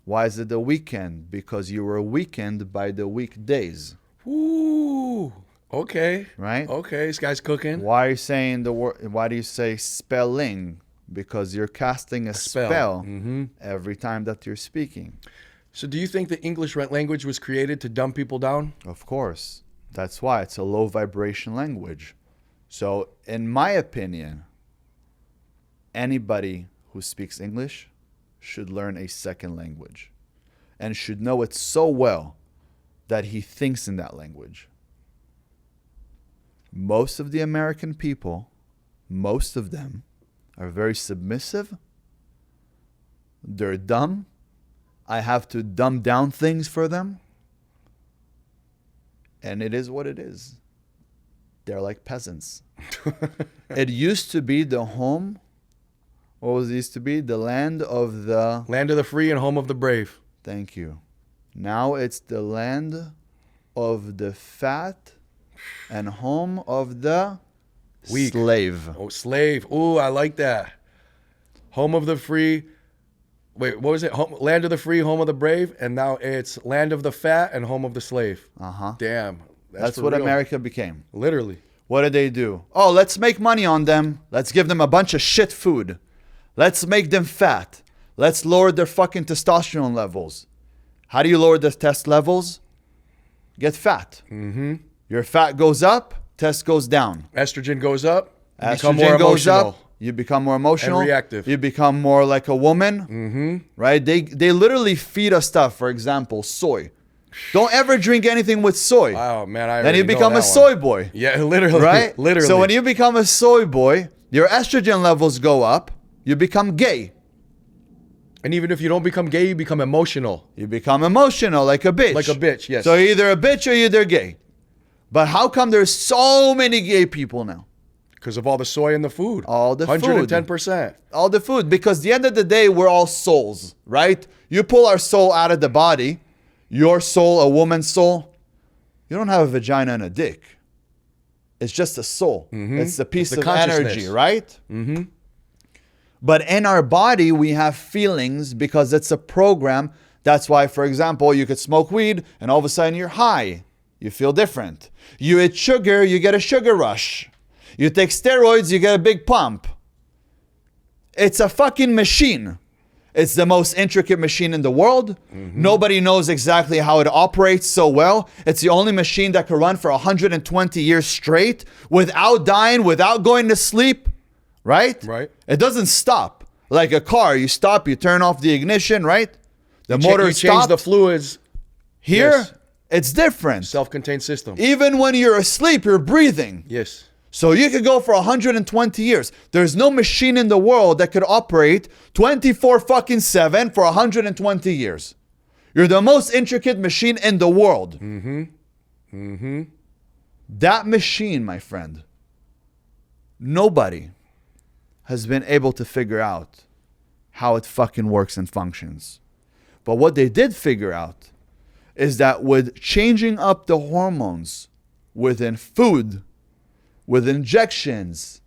A: Why is it the weekend? Because you were weakened by the weekdays.
B: Ooh. Okay.
A: Right?
B: Okay. This guy's cooking.
A: Why are you saying the word? Why do you say spelling? Because you're casting a spell
B: Mm-hmm.
A: every time that you're speaking.
B: So do you think the English language was created to dumb people down?
A: Of course. That's why it's a low vibration language. So in my opinion, anybody who speaks English should learn a second language and should know it so well that he thinks in that language. Most of the American people, most of them, are very submissive. They're dumb. I have to dumb down things for them. And it is what it is. They're like peasants. It used to be the home. What was it used to be? The land of the...
B: Land of the free and home of the brave.
A: Thank you. Now it's the land of the fat and home of the
B: Weak.
A: slave.
B: Oh, slave. Ooh, I like that. Home of the free. Wait, what was it? Land of the free, home of the brave. And now it's land of the fat and home of the slave.
A: Uh-huh.
B: Damn.
A: That's
B: for
A: what
B: real.
A: America became.
B: Literally.
A: What did they do? Oh, let's make money on them. Let's give them a bunch of shit food. Let's make them fat. Let's lower their fucking testosterone levels. How do you lower the test levels? Get fat.
B: Mm-hmm.
A: Your fat goes up, test goes down.
B: Estrogen goes up. You
A: Estrogen
B: become more
A: goes
B: emotional.
A: up. You become more emotional.
B: And reactive.
A: You become more like a woman.
B: Mm-hmm.
A: Right? They literally feed us stuff. For example, soy. Don't ever drink anything with soy.
B: Oh, man. I
A: Then you
B: already know
A: become a
B: that
A: soy
B: one.
A: boy.
B: Yeah, literally.
A: Right?
B: Literally.
A: So when you become a soy boy, your estrogen levels go up. You become gay.
B: And even if you don't become gay, you become emotional.
A: You become emotional like a bitch.
B: Like a bitch, yes.
A: So you're either a bitch or you're either gay. But how come there's so many gay people now?
B: Because of all the soy in the food.
A: All the food.
B: 110%.
A: All the food. Because at the end of the day, we're all souls, right? You pull our soul out of the body, your soul, a woman's soul, you don't have a vagina and a dick. It's just a soul.
B: Mm-hmm.
A: It's a piece
B: It's
A: of
B: the
A: energy,
B: consciousness.
A: right?
B: Mm-hmm.
A: But in our body, we have feelings because it's a program. That's why, for example, you could smoke weed and all of a sudden you're high. You feel different. You eat sugar, you get a sugar rush. You take steroids, you get a big pump. It's a fucking machine. It's the most intricate machine in the world. Mm-hmm. Nobody knows exactly how it operates so well. It's the only machine that can run for 120 years straight without dying, without going to sleep. Right?
B: Right.
A: It doesn't stop. Like a car, you stop, you turn off the ignition, right? The motor
B: You
A: stops.
B: change the fluids.
A: Here,
B: Yes.
A: it's different.
B: Self-contained system.
A: Even when you're asleep, you're breathing.
B: Yes.
A: So you could go for 120 years. There's no machine in the world that could operate 24/7 for 120 years. You're the most intricate machine in the world.
B: Mm-hmm. Mm-hmm.
A: That machine, my friend, nobody has been able to figure out how it fucking works and functions. But what they did figure out is that with changing up the hormones within food, with injections,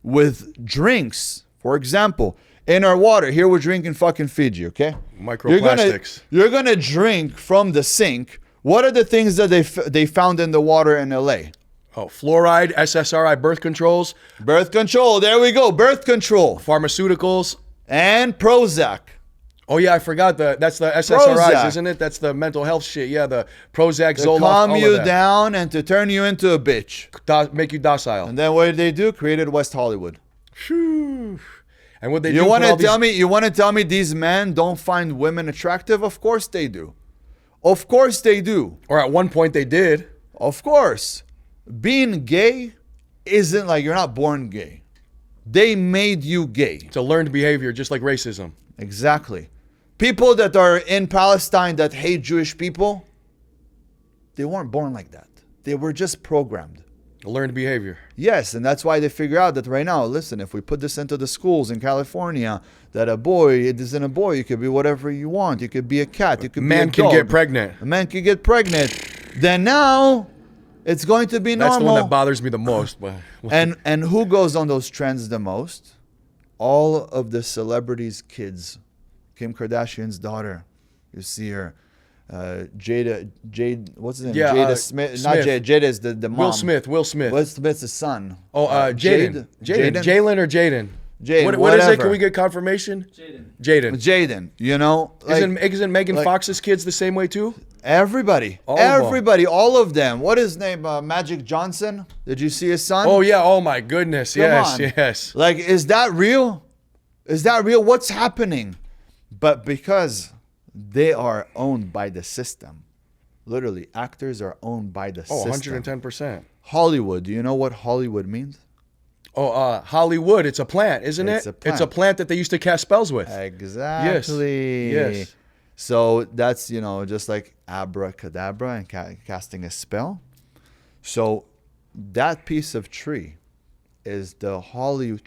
A: with drinks, for example, in our water, here we're drinking fucking Fiji, okay?
B: Microplastics.
A: You're gonna drink from the sink. What are the things that they found in the water in LA?
B: Oh, fluoride, SSRI, birth controls,
A: Birth control, there we go, birth control.
B: pharmaceuticals.
A: And Prozac.
B: Oh yeah, I forgot that's the SSRIs,
A: Prozac.
B: isn't it? That's the mental health shit. Yeah, the Prozac,
A: To
B: Zoloft,
A: calm
B: all
A: you
B: of that.
A: down and to turn you into a bitch.
B: Make you docile.
A: And then what did they do? Created West Hollywood.
B: Phew. And what they
A: You
B: do
A: want
B: for
A: to
B: all
A: tell
B: these-
A: me? You want to tell me these men don't find women attractive? Of course they do. Of course they do.
B: Or at one point they did.
A: Of course. Being gay isn't like you're not born gay. They made you gay.
B: It's a learned behavior, just like racism.
A: Exactly. People that are in Palestine that hate Jewish people, they weren't born like that. They were just programmed.
B: A learned behavior.
A: Yes, and that's why they figure out that right now, listen, if we put this into the schools in California, that a boy, it isn't a boy, you could be whatever you want. You could be a cat, you could be a
B: Man can
A: dog.
B: get pregnant.
A: A man can get pregnant. Then now, it's going to be normal.
B: That's the one that bothers me the most. But
A: And who goes on those trends the most? All of the celebrities' kids. Kim Kardashian's daughter. You see her. Jade, what's his name?
B: Yeah,
A: Jada Smith. Not
B: Smith.
A: Jade. Jade is the mom.
B: Will Smith.
A: Will Smith's the son.
B: Oh, Jaden. Jalen or Jaden?
A: Jaden,
B: What is it?
A: whatever.
B: Can we get confirmation? Jaden.
A: Jaden, you know? Like,
B: Isn't Megan
A: like-
B: Fox's kids the same way too?
A: everybody.
B: All of them.
A: Everybody. All of them. What is his name? Magic Johnson? Did you see his son?
B: Oh yeah. Oh my goodness.
A: Come
B: Yes.
A: on.
B: Yes.
A: Like, is that real? Is that real? What's happening? But because they are owned by the system, literally, actors are owned by the
B: Oh,
A: system.
B: 110%.
A: Hollywood. Do you know what Hollywood means?
B: Oh, Hollywood. It's a plant, isn't
A: It's
B: it?
A: a plant.
B: It's a plant that they used to cast spells with.
A: Exactly.
B: Yes.
A: So that's, just like abracadabra and casting a spell. So that piece of tree is the Hollywood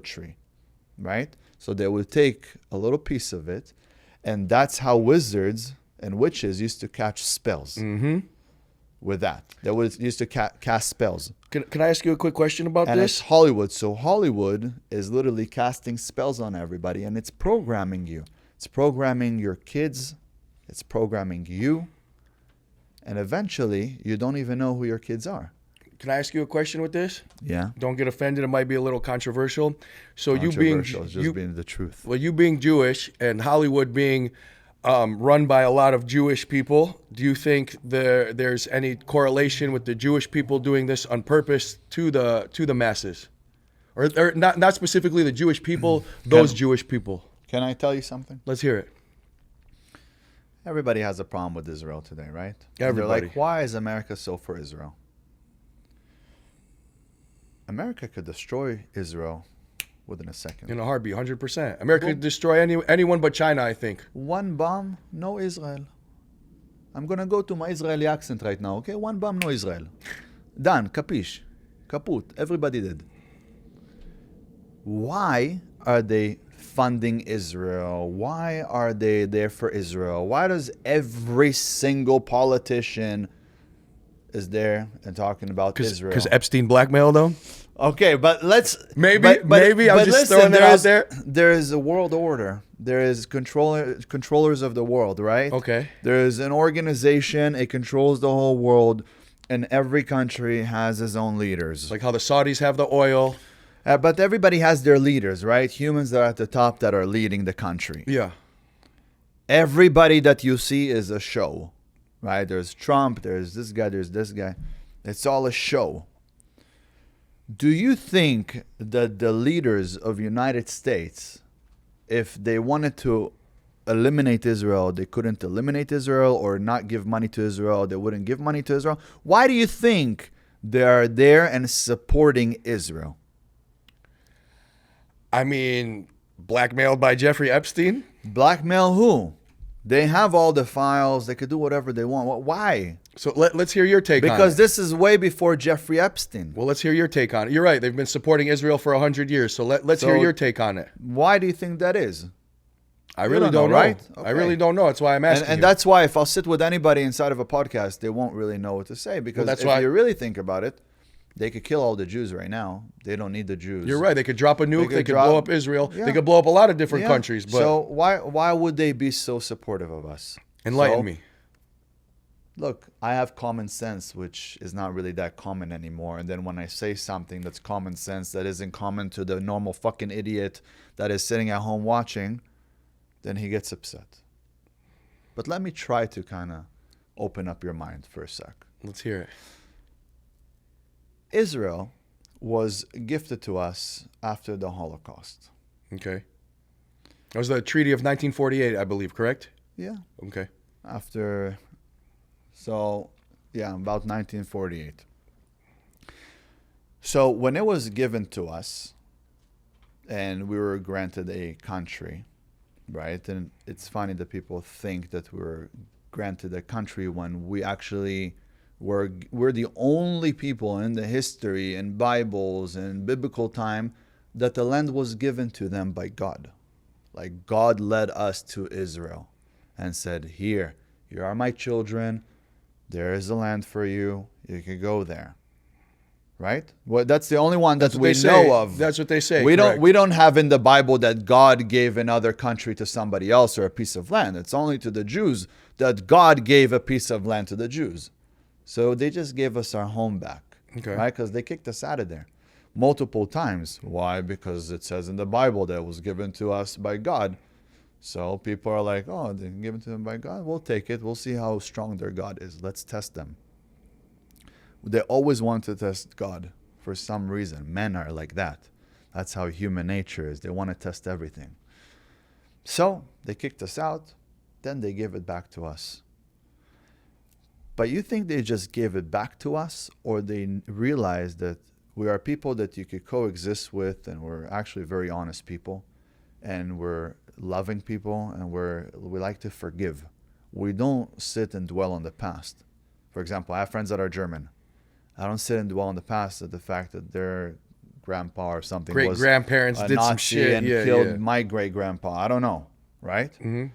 A: tree, right? So they would take a little piece of it, and that's how wizards and witches used to catch spells. With that, they would used to cast spells.
B: Can I ask you a quick question about
A: And
B: this?
A: it's Hollywood. So Hollywood is literally casting spells on everybody, and it's programming you. It's programming your kids. It's programming you. And eventually, you don't even know who your kids are.
B: Can I ask you a question with this?
A: Yeah.
B: Don't get offended. It might be a little controversial. So
A: Controversial is just being the truth.
B: Well, you being Jewish and Hollywood being run by a lot of Jewish people, do you think there's any correlation with the Jewish people doing this on purpose to the masses, or not specifically the Jewish people, those Jewish people?
A: Can I tell you something?
B: Let's hear it.
A: Everybody has a problem with Israel today, right?
B: Everybody.
A: They're like, why is America so for Israel? America could destroy Israel within a second.
B: In a heartbeat, 100%. America could destroy anyone but China, I think.
A: One bomb, no Israel. I'm going to go to my Israeli accent right now, okay? One bomb, no Israel. Done, capiche. Kaput. Everybody did. Why are they funding Israel? Why are they there for Israel? Why does every single politician is there and talking about Israel?
B: Because Epstein blackmailed them?
A: Okay, but let's
B: maybe I'm just throwing it out there.
A: There is a world order. There is controllers of the world, right?
B: Okay.
A: There is an organization. It controls the whole world, and every country has its own leaders.
B: Like how the Saudis have the oil.
A: But everybody has their leaders, right? Humans that are at the top that are leading the country.
B: Yeah.
A: Everybody that you see is a show, right? There's Trump. There's this guy. There's this guy. It's all a show. Do you think that the leaders of United States, if they wanted to eliminate Israel, they couldn't eliminate Israel, or not give money to Israel, they wouldn't give money to Israel? Why do you think they are there and supporting Israel?
B: I mean, blackmailed by Jeffrey Epstein?
A: Blackmail who? They have all the files. They could do whatever they want. Why?
B: So let's hear your take on it.
A: Because this is way before Jeffrey Epstein.
B: Well, let's hear your take on it. You're right. They've been supporting Israel for 100 years. So let's hear your take on it.
A: Why do you think that is?
B: I really don't know.
A: Right?
B: I really don't know. That's why I'm asking
A: and
B: you.
A: that's why if I'll sit with anybody inside of a podcast, they won't really know what to say. Because
B: that's
A: if
B: why
A: you really think about it, they could kill all the Jews right now. They don't need the Jews.
B: You're right. They could drop a nuke. They could blow up Israel.
A: Yeah.
B: They could blow up a lot of different countries. But
A: so why would they be so supportive of us?
B: Enlighten me.
A: Look, I have common sense, which is not really that common anymore. And then when I say something that's common sense that isn't common to the normal fucking idiot that is sitting at home watching, then he gets upset. But let me try to kind of open up your mind for a sec.
B: Let's hear it.
A: Israel was gifted to us after the Holocaust.
B: Okay. That was the Treaty of 1948, I believe, correct?
A: Yeah.
B: Okay.
A: About 1948. So when it was given to us and we were granted a country, right? And it's funny that people think that we were granted a country when we actually we're the only people in the history and Bibles and biblical time that the land was given to them by God. Like God led us to Israel and said, here, you are my children. There is a land for you. You can go there. Right? Well, that's the only one that we know of.
B: That's what they say.
A: We don't have in the Bible that God gave another country to somebody else or a piece of land. It's only to the Jews that God gave a piece of land to the Jews. So they just gave us our home back.
B: Okay.
A: Right? Because they kicked us out of there multiple times. Why? Because it says in the Bible that it was given to us by God. So people are like, oh, they given to them by God. We'll take it. We'll see how strong their God is. Let's test them. They always want to test God for some reason. Men are like that. That's how human nature is. They want to test everything. So they kicked us out. Then they give it back to us. But you think they just gave it back to us, or they realized that we are people that you could coexist with, and we're actually very honest people, and we're loving people, and we like to forgive. We don't sit and dwell on the past. For example, I have friends that are German. I don't sit and dwell on the past at the fact that their grandpa or something was
B: grandparents
A: a
B: did
A: Nazi
B: some shit
A: and killed my great grandpa. I don't know, right?
B: Mm-hmm.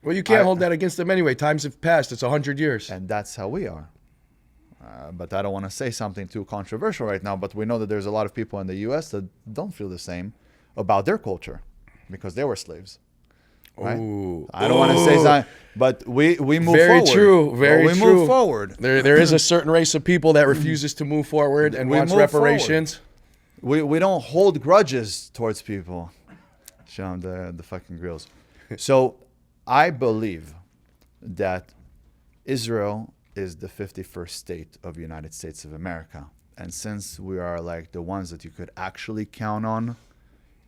B: Well, you can't hold that against them anyway. Times have passed. It's 100 years.
A: And that's how we are. But I don't want to say something too controversial right now, but we know that there's a lot of people in the U.S. that don't feel the same about their culture because they were slaves. Right?
B: Ooh.
A: I don't want to say that, but we move
B: very
A: forward.
B: True. Very
A: we
B: true.
A: Move forward.
B: There is a certain race of people that refuses to move forward and wants reparations.
A: We don't hold grudges towards people. Show them the fucking grills. So I believe that Israel is the 51st state of the United States of America. And since we are like the ones that you could actually count on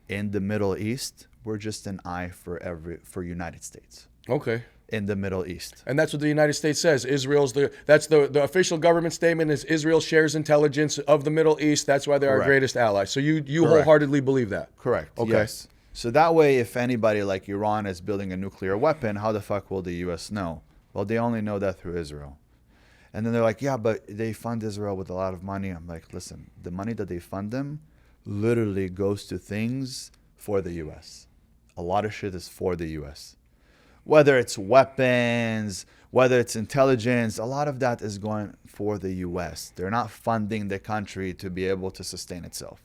A: in the Middle East, we're just an eye for United States.
B: Okay.
A: In the Middle East.
B: And that's what the United States says. That's the official government statement is Israel shares intelligence of the Middle East. That's why they're our greatest ally. So you wholeheartedly believe that?
A: Correct.
B: Okay.
A: Yes. So that way, if anybody like Iran is building a nuclear weapon, how the fuck will the U.S. know? Well, they only know that through Israel. And then they're like, yeah, but they fund Israel with a lot of money. I'm like, listen, the money that they fund them literally goes to things for the U.S. A lot of shit is for the U.S. Whether it's weapons, whether it's intelligence, a lot of that is going for the U.S. They're not funding the country to be able to sustain itself.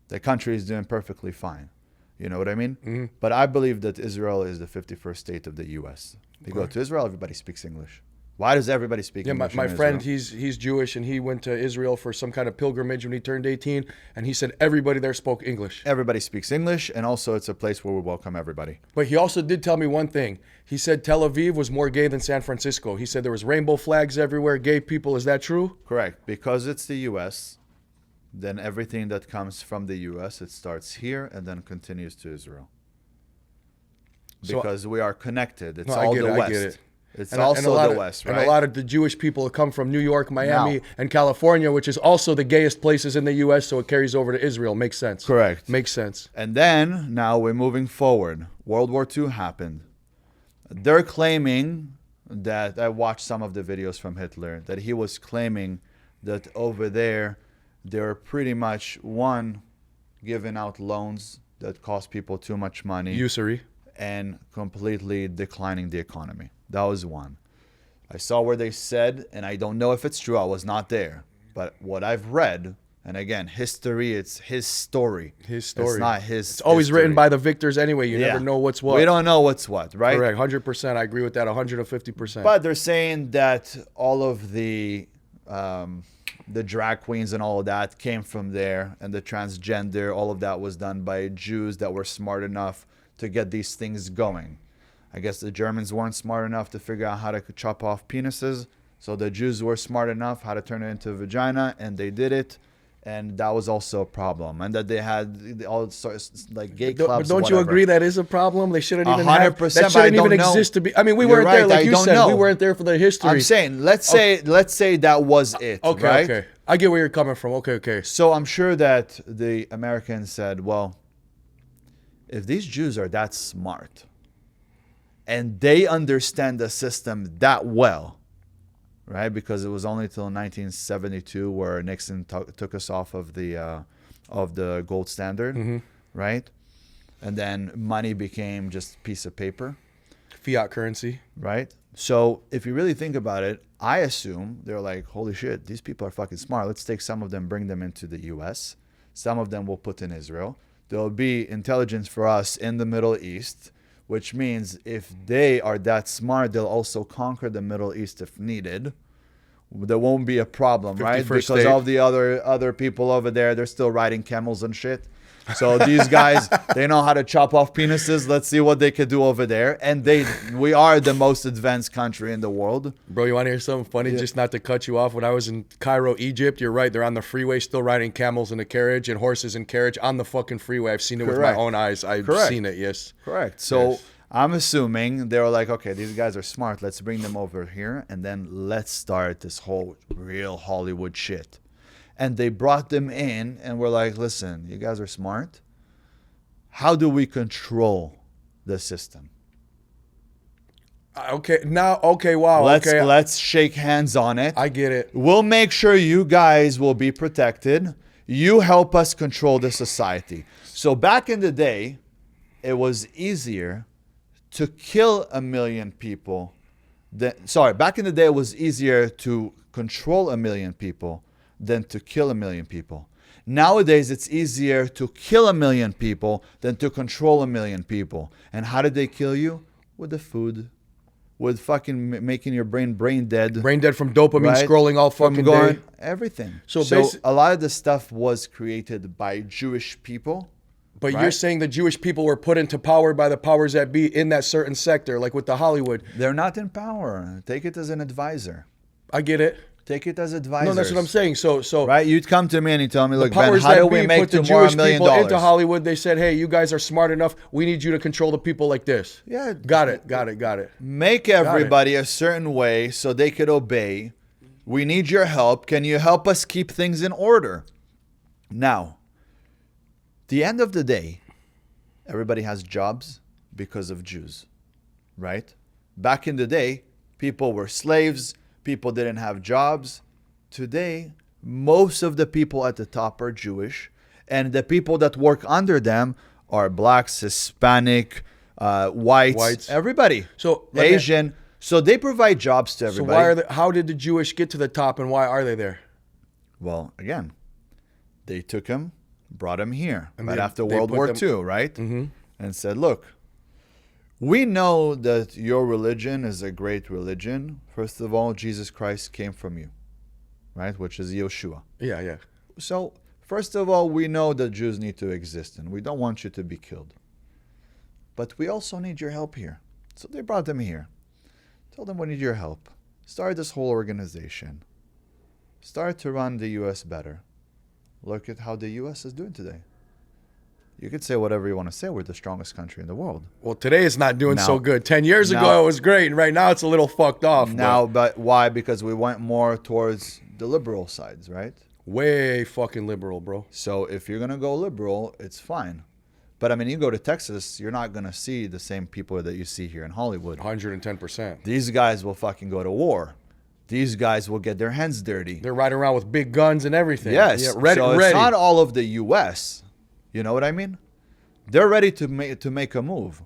A: The country is doing perfectly fine. You know what I mean? Mm-hmm. But I believe that Israel is the 51st state of the U.S. You go to Israel, everybody speaks English. Why does everybody speak English?
B: My friend, he's Jewish, and he went to Israel for some kind of pilgrimage when he turned 18, and he said everybody there spoke English.
A: Everybody speaks English, and also it's a place where we welcome everybody.
B: But he also did tell me one thing. He said Tel Aviv was more gay than San Francisco. He said there was rainbow flags everywhere, gay people. Is that true?
A: Correct. Because it's the U.S., then everything that comes from the U.S., it starts here and then continues to Israel. Because we are connected. It's all the West. I get it. It's also the West, right?
B: And a lot of the Jewish people come from New York, Miami, and California, which is also the gayest places in the U.S., so it carries over to Israel. Makes sense.
A: Correct.
B: Makes sense.
A: And then, now we're moving forward. World War II happened. They're claiming that, I watched some of the videos from Hitler, that he was claiming that over there, they're pretty much, giving out loans that cost people too much money.
B: Usury.
A: And completely declining the economy. That was one. I saw where they said, and I don't know if it's true, I was not there. But what I've read, and again, history, it's his story.
B: His story.
A: It's not his
B: It's always
A: history.
B: written by the victors anyway. You never know what's what.
A: We don't know what's what, right?
B: Correct. 100%. I agree with that. 150%.
A: But they're saying that all of the drag queens and all of that came from there, and the transgender, all of that was done by Jews that were smart enough to get these things going. I guess the Germans weren't smart enough to figure out how to chop off penises, so the Jews were smart enough how to turn it into a vagina, and they did it, and that was also a problem. And that they had all sorts like gay clubs.
B: But don't you agree that is a problem? They shouldn't even
A: 100%,
B: that shouldn't even exist to be. I mean, we weren't there, like you said. We weren't there for the history.
A: I'm saying, let's say that was it.
B: Okay,
A: right?
B: okay. I get where you're coming from. Okay.
A: So I'm sure that the Americans said, well, if these Jews are that smart and they understand the system that well, right? Because it was only till 1972 where Nixon took us off of the gold standard, right? And then money became just a piece of paper.
B: Fiat currency.
A: Right? So if you really think about it, I assume they're like, holy shit, these people are fucking smart. Let's take some of them, bring them into the U.S. Some of them we'll put in Israel. There'll be intelligence for us in the Middle East, which means if they are that smart, they'll also conquer the Middle East if needed. There won't be a problem, right? Because all the other people over there, they're still riding camels and shit. So these guys, they know how to chop off penises. Let's see what they could do over there. And we are the most advanced country in the world.
B: Bro, you want to hear something funny? Yeah. Just not to cut you off. When I was in Cairo, Egypt, you're right. They're on the freeway still riding camels in a carriage and horses in carriage on the fucking freeway. I've seen it with my own eyes. I've seen it, yes.
A: Correct. So I'm assuming they were like, okay, these guys are smart. Let's bring them over here, and then let's start this whole real Hollywood shit. And they brought them in, and we're like, listen, you guys are smart. How do we control the system?
B: Wow.
A: Let's shake hands on it.
B: I get it.
A: We'll make sure you guys will be protected. You help us control the society. So back in the day, it was easier to kill 1 million people. Back in the day, it was easier to control 1 million people than to kill 1 million people. Nowadays, it's easier to kill 1 million people than to control 1 million people. And how did they kill you? With the food. With fucking making your brain dead.
B: Brain dead from dopamine,
A: right?
B: scrolling all fucking day.
A: Everything.
B: So
A: a lot of the stuff was created by Jewish people.
B: But
A: right?
B: You're saying the Jewish people were put into power by the powers that be in that certain sector, like with the Hollywood.
A: They're not in power. Take it as an advisor.
B: I get it.
A: Take it as advisors.
B: No, that's what I'm saying. So
A: right, you'd come to me and you tell me, look, Ben,
B: powers
A: how do
B: that
A: we
B: be
A: make
B: put the
A: tomorrow
B: Jewish
A: $1 million?
B: people into Hollywood. They said, hey, you guys are smart enough. We need you to control the people like this.
A: Yeah.
B: Got it.
A: Make everybody a certain way so they could obey. We need your help. Can you help us keep things in order? Now, the end of the day, everybody has jobs because of Jews, right? Back in the day, people were slaves. People didn't have jobs. Today, most of the people at the top are Jewish, and the people that work under them are blacks, Hispanic, whites, everybody.
B: So
A: Asian. So they provide jobs to everybody.
B: So how did the Jewish get to the top, and why are they there?
A: Well, again, they took him, brought him here
B: And
A: right
B: they-
A: after
B: they
A: World
B: put
A: War
B: them-
A: II, right?
B: Mm-hmm.
A: And said, look, we know that your religion is a great religion. First of all, Jesus Christ came from you, right? Which is Yeshua.
B: Yeah.
A: So, first of all, we know that Jews need to exist and we don't want you to be killed. But we also need your help here. So they brought them here. Told them we need your help. Start this whole organization. Start to run the U.S. better. Look at how the U.S. is doing today. You could say whatever you want to say. We're the strongest country in the world.
B: Well, today it's not doing
A: Now-
B: so good. 10 years ago,
A: now-
B: it was great. And right now, it's a little fucked off.
A: Now, but why? Because we went more towards the liberal sides, right?
B: Way fucking liberal, bro.
A: So if you're going to go liberal, it's fine. But I mean, you go to Texas, you're not going to see the same people that you see here in Hollywood.
B: 110%.
A: These guys will fucking go to war. These guys will get their hands dirty.
B: They're riding around with big guns and everything.
A: Yes.
B: Yeah, ready.
A: So it's not all of the U.S. You know what I mean? They're ready to make a move.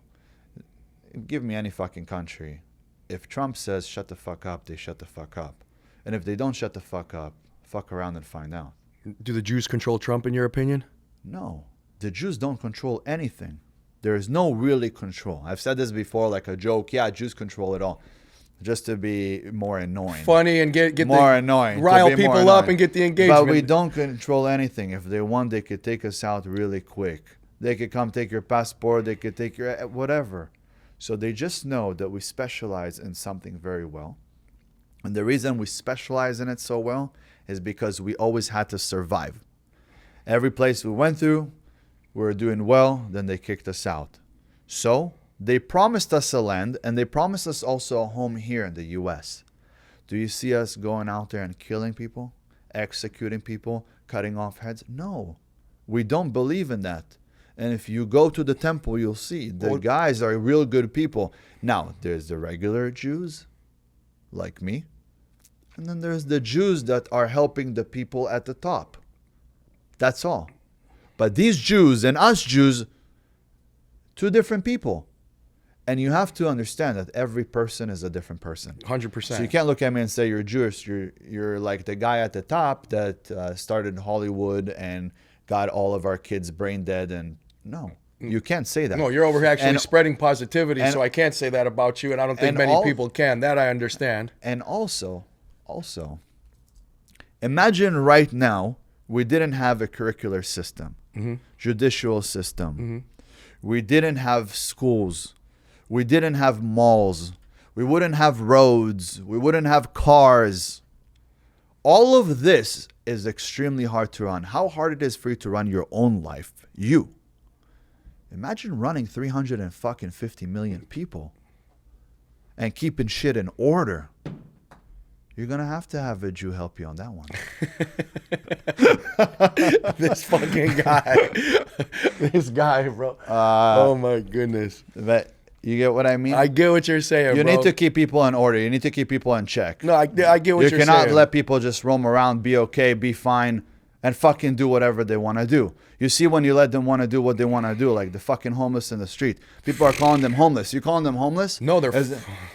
A: Give me any fucking country. If Trump says shut the fuck up, they shut the fuck up. And if they don't shut the fuck up, fuck around and find out.
B: Do the Jews control Trump, in your opinion?
A: No. The Jews don't control anything. There is no really control. I've said this before like a joke. Yeah, Jews control it all. Just to be more annoying.
B: Funny and get
A: more annoying.
B: Rile
A: to be more
B: people up
A: annoying.
B: and get the engagement.
A: But we don't control anything. If they want, they could take us out really quick. They could come take your passport. They could take your whatever. So they just know that we specialize in something very well. And the reason we specialize in it so well is because we always had to survive. Every place we went through, we were doing well, then they kicked us out. So they promised us a land, and they promised us also a home here in the U.S. Do you see us going out there and killing people, executing people, cutting off heads? No, we don't believe in that. And if you go to the temple, you'll see the guys are real good people. Now, there's the regular Jews, like me, and then there's the Jews that are helping the people at the top. That's all. But these Jews and us Jews, two different people. And you have to understand that every person is a different person.
B: 100%.
A: So you can't look at me and say you're Jewish. You're like the guy at the top that started Hollywood and got all of our kids brain dead. And no, you can't say that.
B: No, you're over here actually spreading positivity,
A: and-
B: so I can't say that about you, and I don't think many people can. That I understand.
A: And also, imagine right now we didn't have a curricular system, judicial system. We didn't have schools. We didn't have malls. We wouldn't have roads. We wouldn't have cars. All of this is extremely hard to run. How hard it is for you to run your own life. You. Imagine running 350 million people and keeping shit in order. You're going to have a Jew help you on that one.
B: This fucking guy. This guy, bro. Oh, my goodness.
A: But you get what I mean?
B: I get what you're saying,
A: You
B: bro.
A: need to keep people in order. You need to keep people in check.
B: No, I get what you're saying.
A: You cannot let people just roam around, be okay, be fine, and fucking do whatever they want to do. You see, when you let them want to do what they want to do, like the fucking homeless in the street. People are calling them homeless. You calling them homeless?
B: No, they're...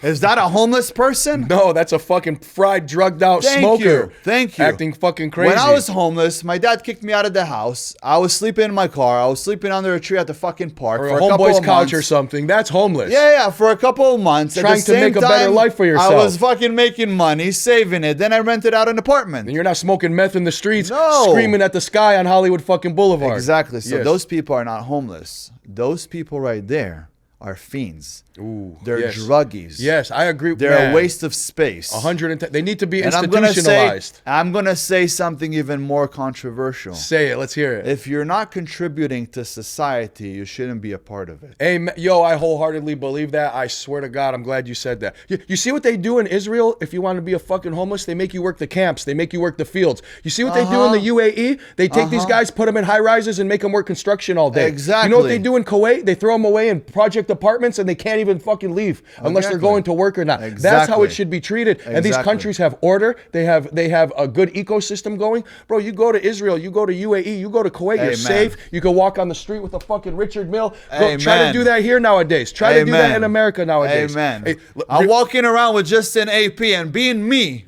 A: Is that a homeless person?
B: No, that's a fucking fried, drugged out smoker.
A: Thank you.
B: Acting fucking crazy.
A: When I was homeless, my dad kicked me out of the house. I was sleeping in my car. I was sleeping under a tree at the fucking park
B: or
A: for
B: a
A: a couple
B: homeboy's
A: of
B: couch
A: months.
B: or something. That's homeless.
A: Yeah, for a couple of months.
B: Trying
A: at the
B: to
A: same
B: make a better
A: time,
B: life for yourself.
A: I was fucking making money, saving it. Then I rented out an apartment.
B: And you're not smoking meth in the streets,
A: No.
B: screaming at the sky on Hollywood fucking Boulevard.
A: Exactly. So
B: Yes.
A: those people are not homeless. Those people right there are fiends.
B: Ooh,
A: They're
B: yes.
A: druggies.
B: Yes, I agree.
A: They're
B: Man,
A: a waste of space.
B: 110. They need to be
A: And
B: institutionalized.
A: I'm gonna say something even more controversial.
B: Say it. Let's hear it.
A: If you're not contributing to society, you shouldn't be a part of it.
B: Amen. Yo, I wholeheartedly believe that. I swear to God, I'm glad you said that. You see what they do in Israel? If you want to be a fucking homeless, they make you work the camps. They make you work the fields. You see what they do in the UAE? They take these guys, put them in high rises, and make them work construction all day.
A: Exactly.
B: You know what they do in Kuwait? They throw them away in project apartments, and they can't even fucking leave unless they're going to work or not. That's how it
A: Exactly.
B: should be treated. And these
A: Exactly.
B: countries have order. They have a good ecosystem going. Bro, you go to Israel, you go to UAE, you go to Kuwait, you're
A: Amen.
B: safe. You can walk on the street with a fucking Richard Mille. Go,
A: Amen.
B: try to do that here nowadays. Try to do that in America nowadays.
A: Amen.
B: Hey,
A: I'm walking around with just an AP and being me,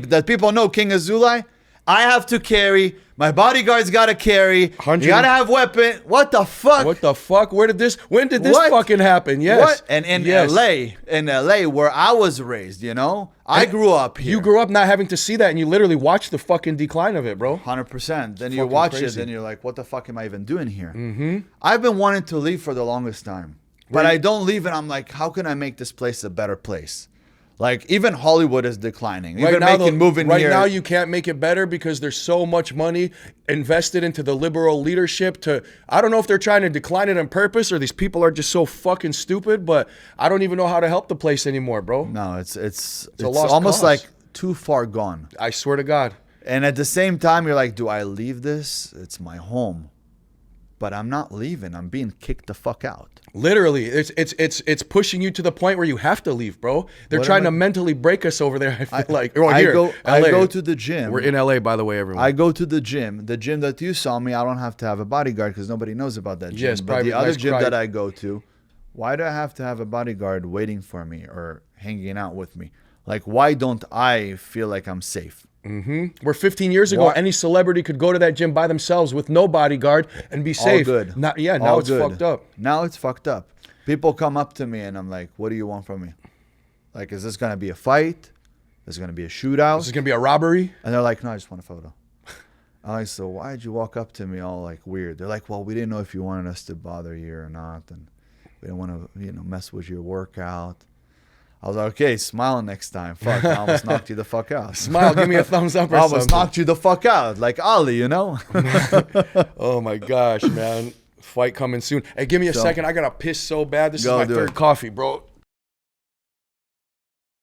A: that people know King Azoulay, I have to carry. My bodyguard's got to carry. You
B: 100
A: got to have weapon. What the fuck?
B: What the fuck? When did this
A: What?
B: fucking happen? Yes.
A: What? And in
B: Yes.
A: LA, where I was raised, I grew up here.
B: You grew up not having to see that, and you literally watched the fucking decline of it, bro.
A: 100%. Then you
B: Fucking
A: watch
B: crazy.
A: it, and you're like, what the fuck am I even doing here? Mm-hmm. I've been wanting to leave for the longest time. But I don't leave, and I'm like, how can I make this place a better place? Like, even Hollywood is declining. Even moving
B: right
A: here.
B: now, you can't make it better because there's so much money invested into the liberal leadership I don't know if they're trying to decline it on purpose or these people are just so fucking stupid, but I don't even know how to help the place anymore, bro.
A: No, it's
B: a lost
A: almost
B: cause.
A: like too far gone.
B: I swear to God.
A: And at the same time, you're like, do I leave this? It's my home. But I'm not leaving. I'm being kicked the fuck out.
B: Literally, it's pushing you to the point where you have to leave, bro. They're trying to mentally break us over there. I feel like. Or
A: I
B: here,
A: go
B: LA.
A: to the gym.
B: We're in LA, by the way, everyone.
A: I go to the gym. The gym that you saw me, I don't have to have a bodyguard because nobody knows about that gym.
B: Yes,
A: but
B: private,
A: the other
B: nice
A: gym
B: crowd.
A: that I go to, why do I have to have a bodyguard waiting for me or hanging out with me? Like, why don't I feel like I'm safe?
B: Where 15 years ago,
A: What?
B: any celebrity could go to that gym by themselves with no bodyguard and be safe.
A: All good.
B: Now
A: All
B: it's
A: good.
B: fucked up.
A: Now it's fucked up. People come up to me and I'm like, what do you want from me? Like, is this going to be a fight? Is it going to be a shootout?
B: This is gonna be a robbery.
A: And they're like, no, I just want a photo. I'm like, so why'd you walk up to me all like weird? They're like, well, we didn't know if you wanted us to bother you or not. And we didn't want to, mess with your workout. I was like, okay, smile next time. Fuck, I almost knocked you the fuck out.
B: Smile, give me a thumbs up or
A: I almost
B: something.
A: knocked you the fuck out. Like Ali,
B: Oh my gosh, man. Fight coming soon. Hey, give me a second. I gotta piss so bad. This is
A: Go
B: my
A: do
B: third
A: it.
B: coffee, bro.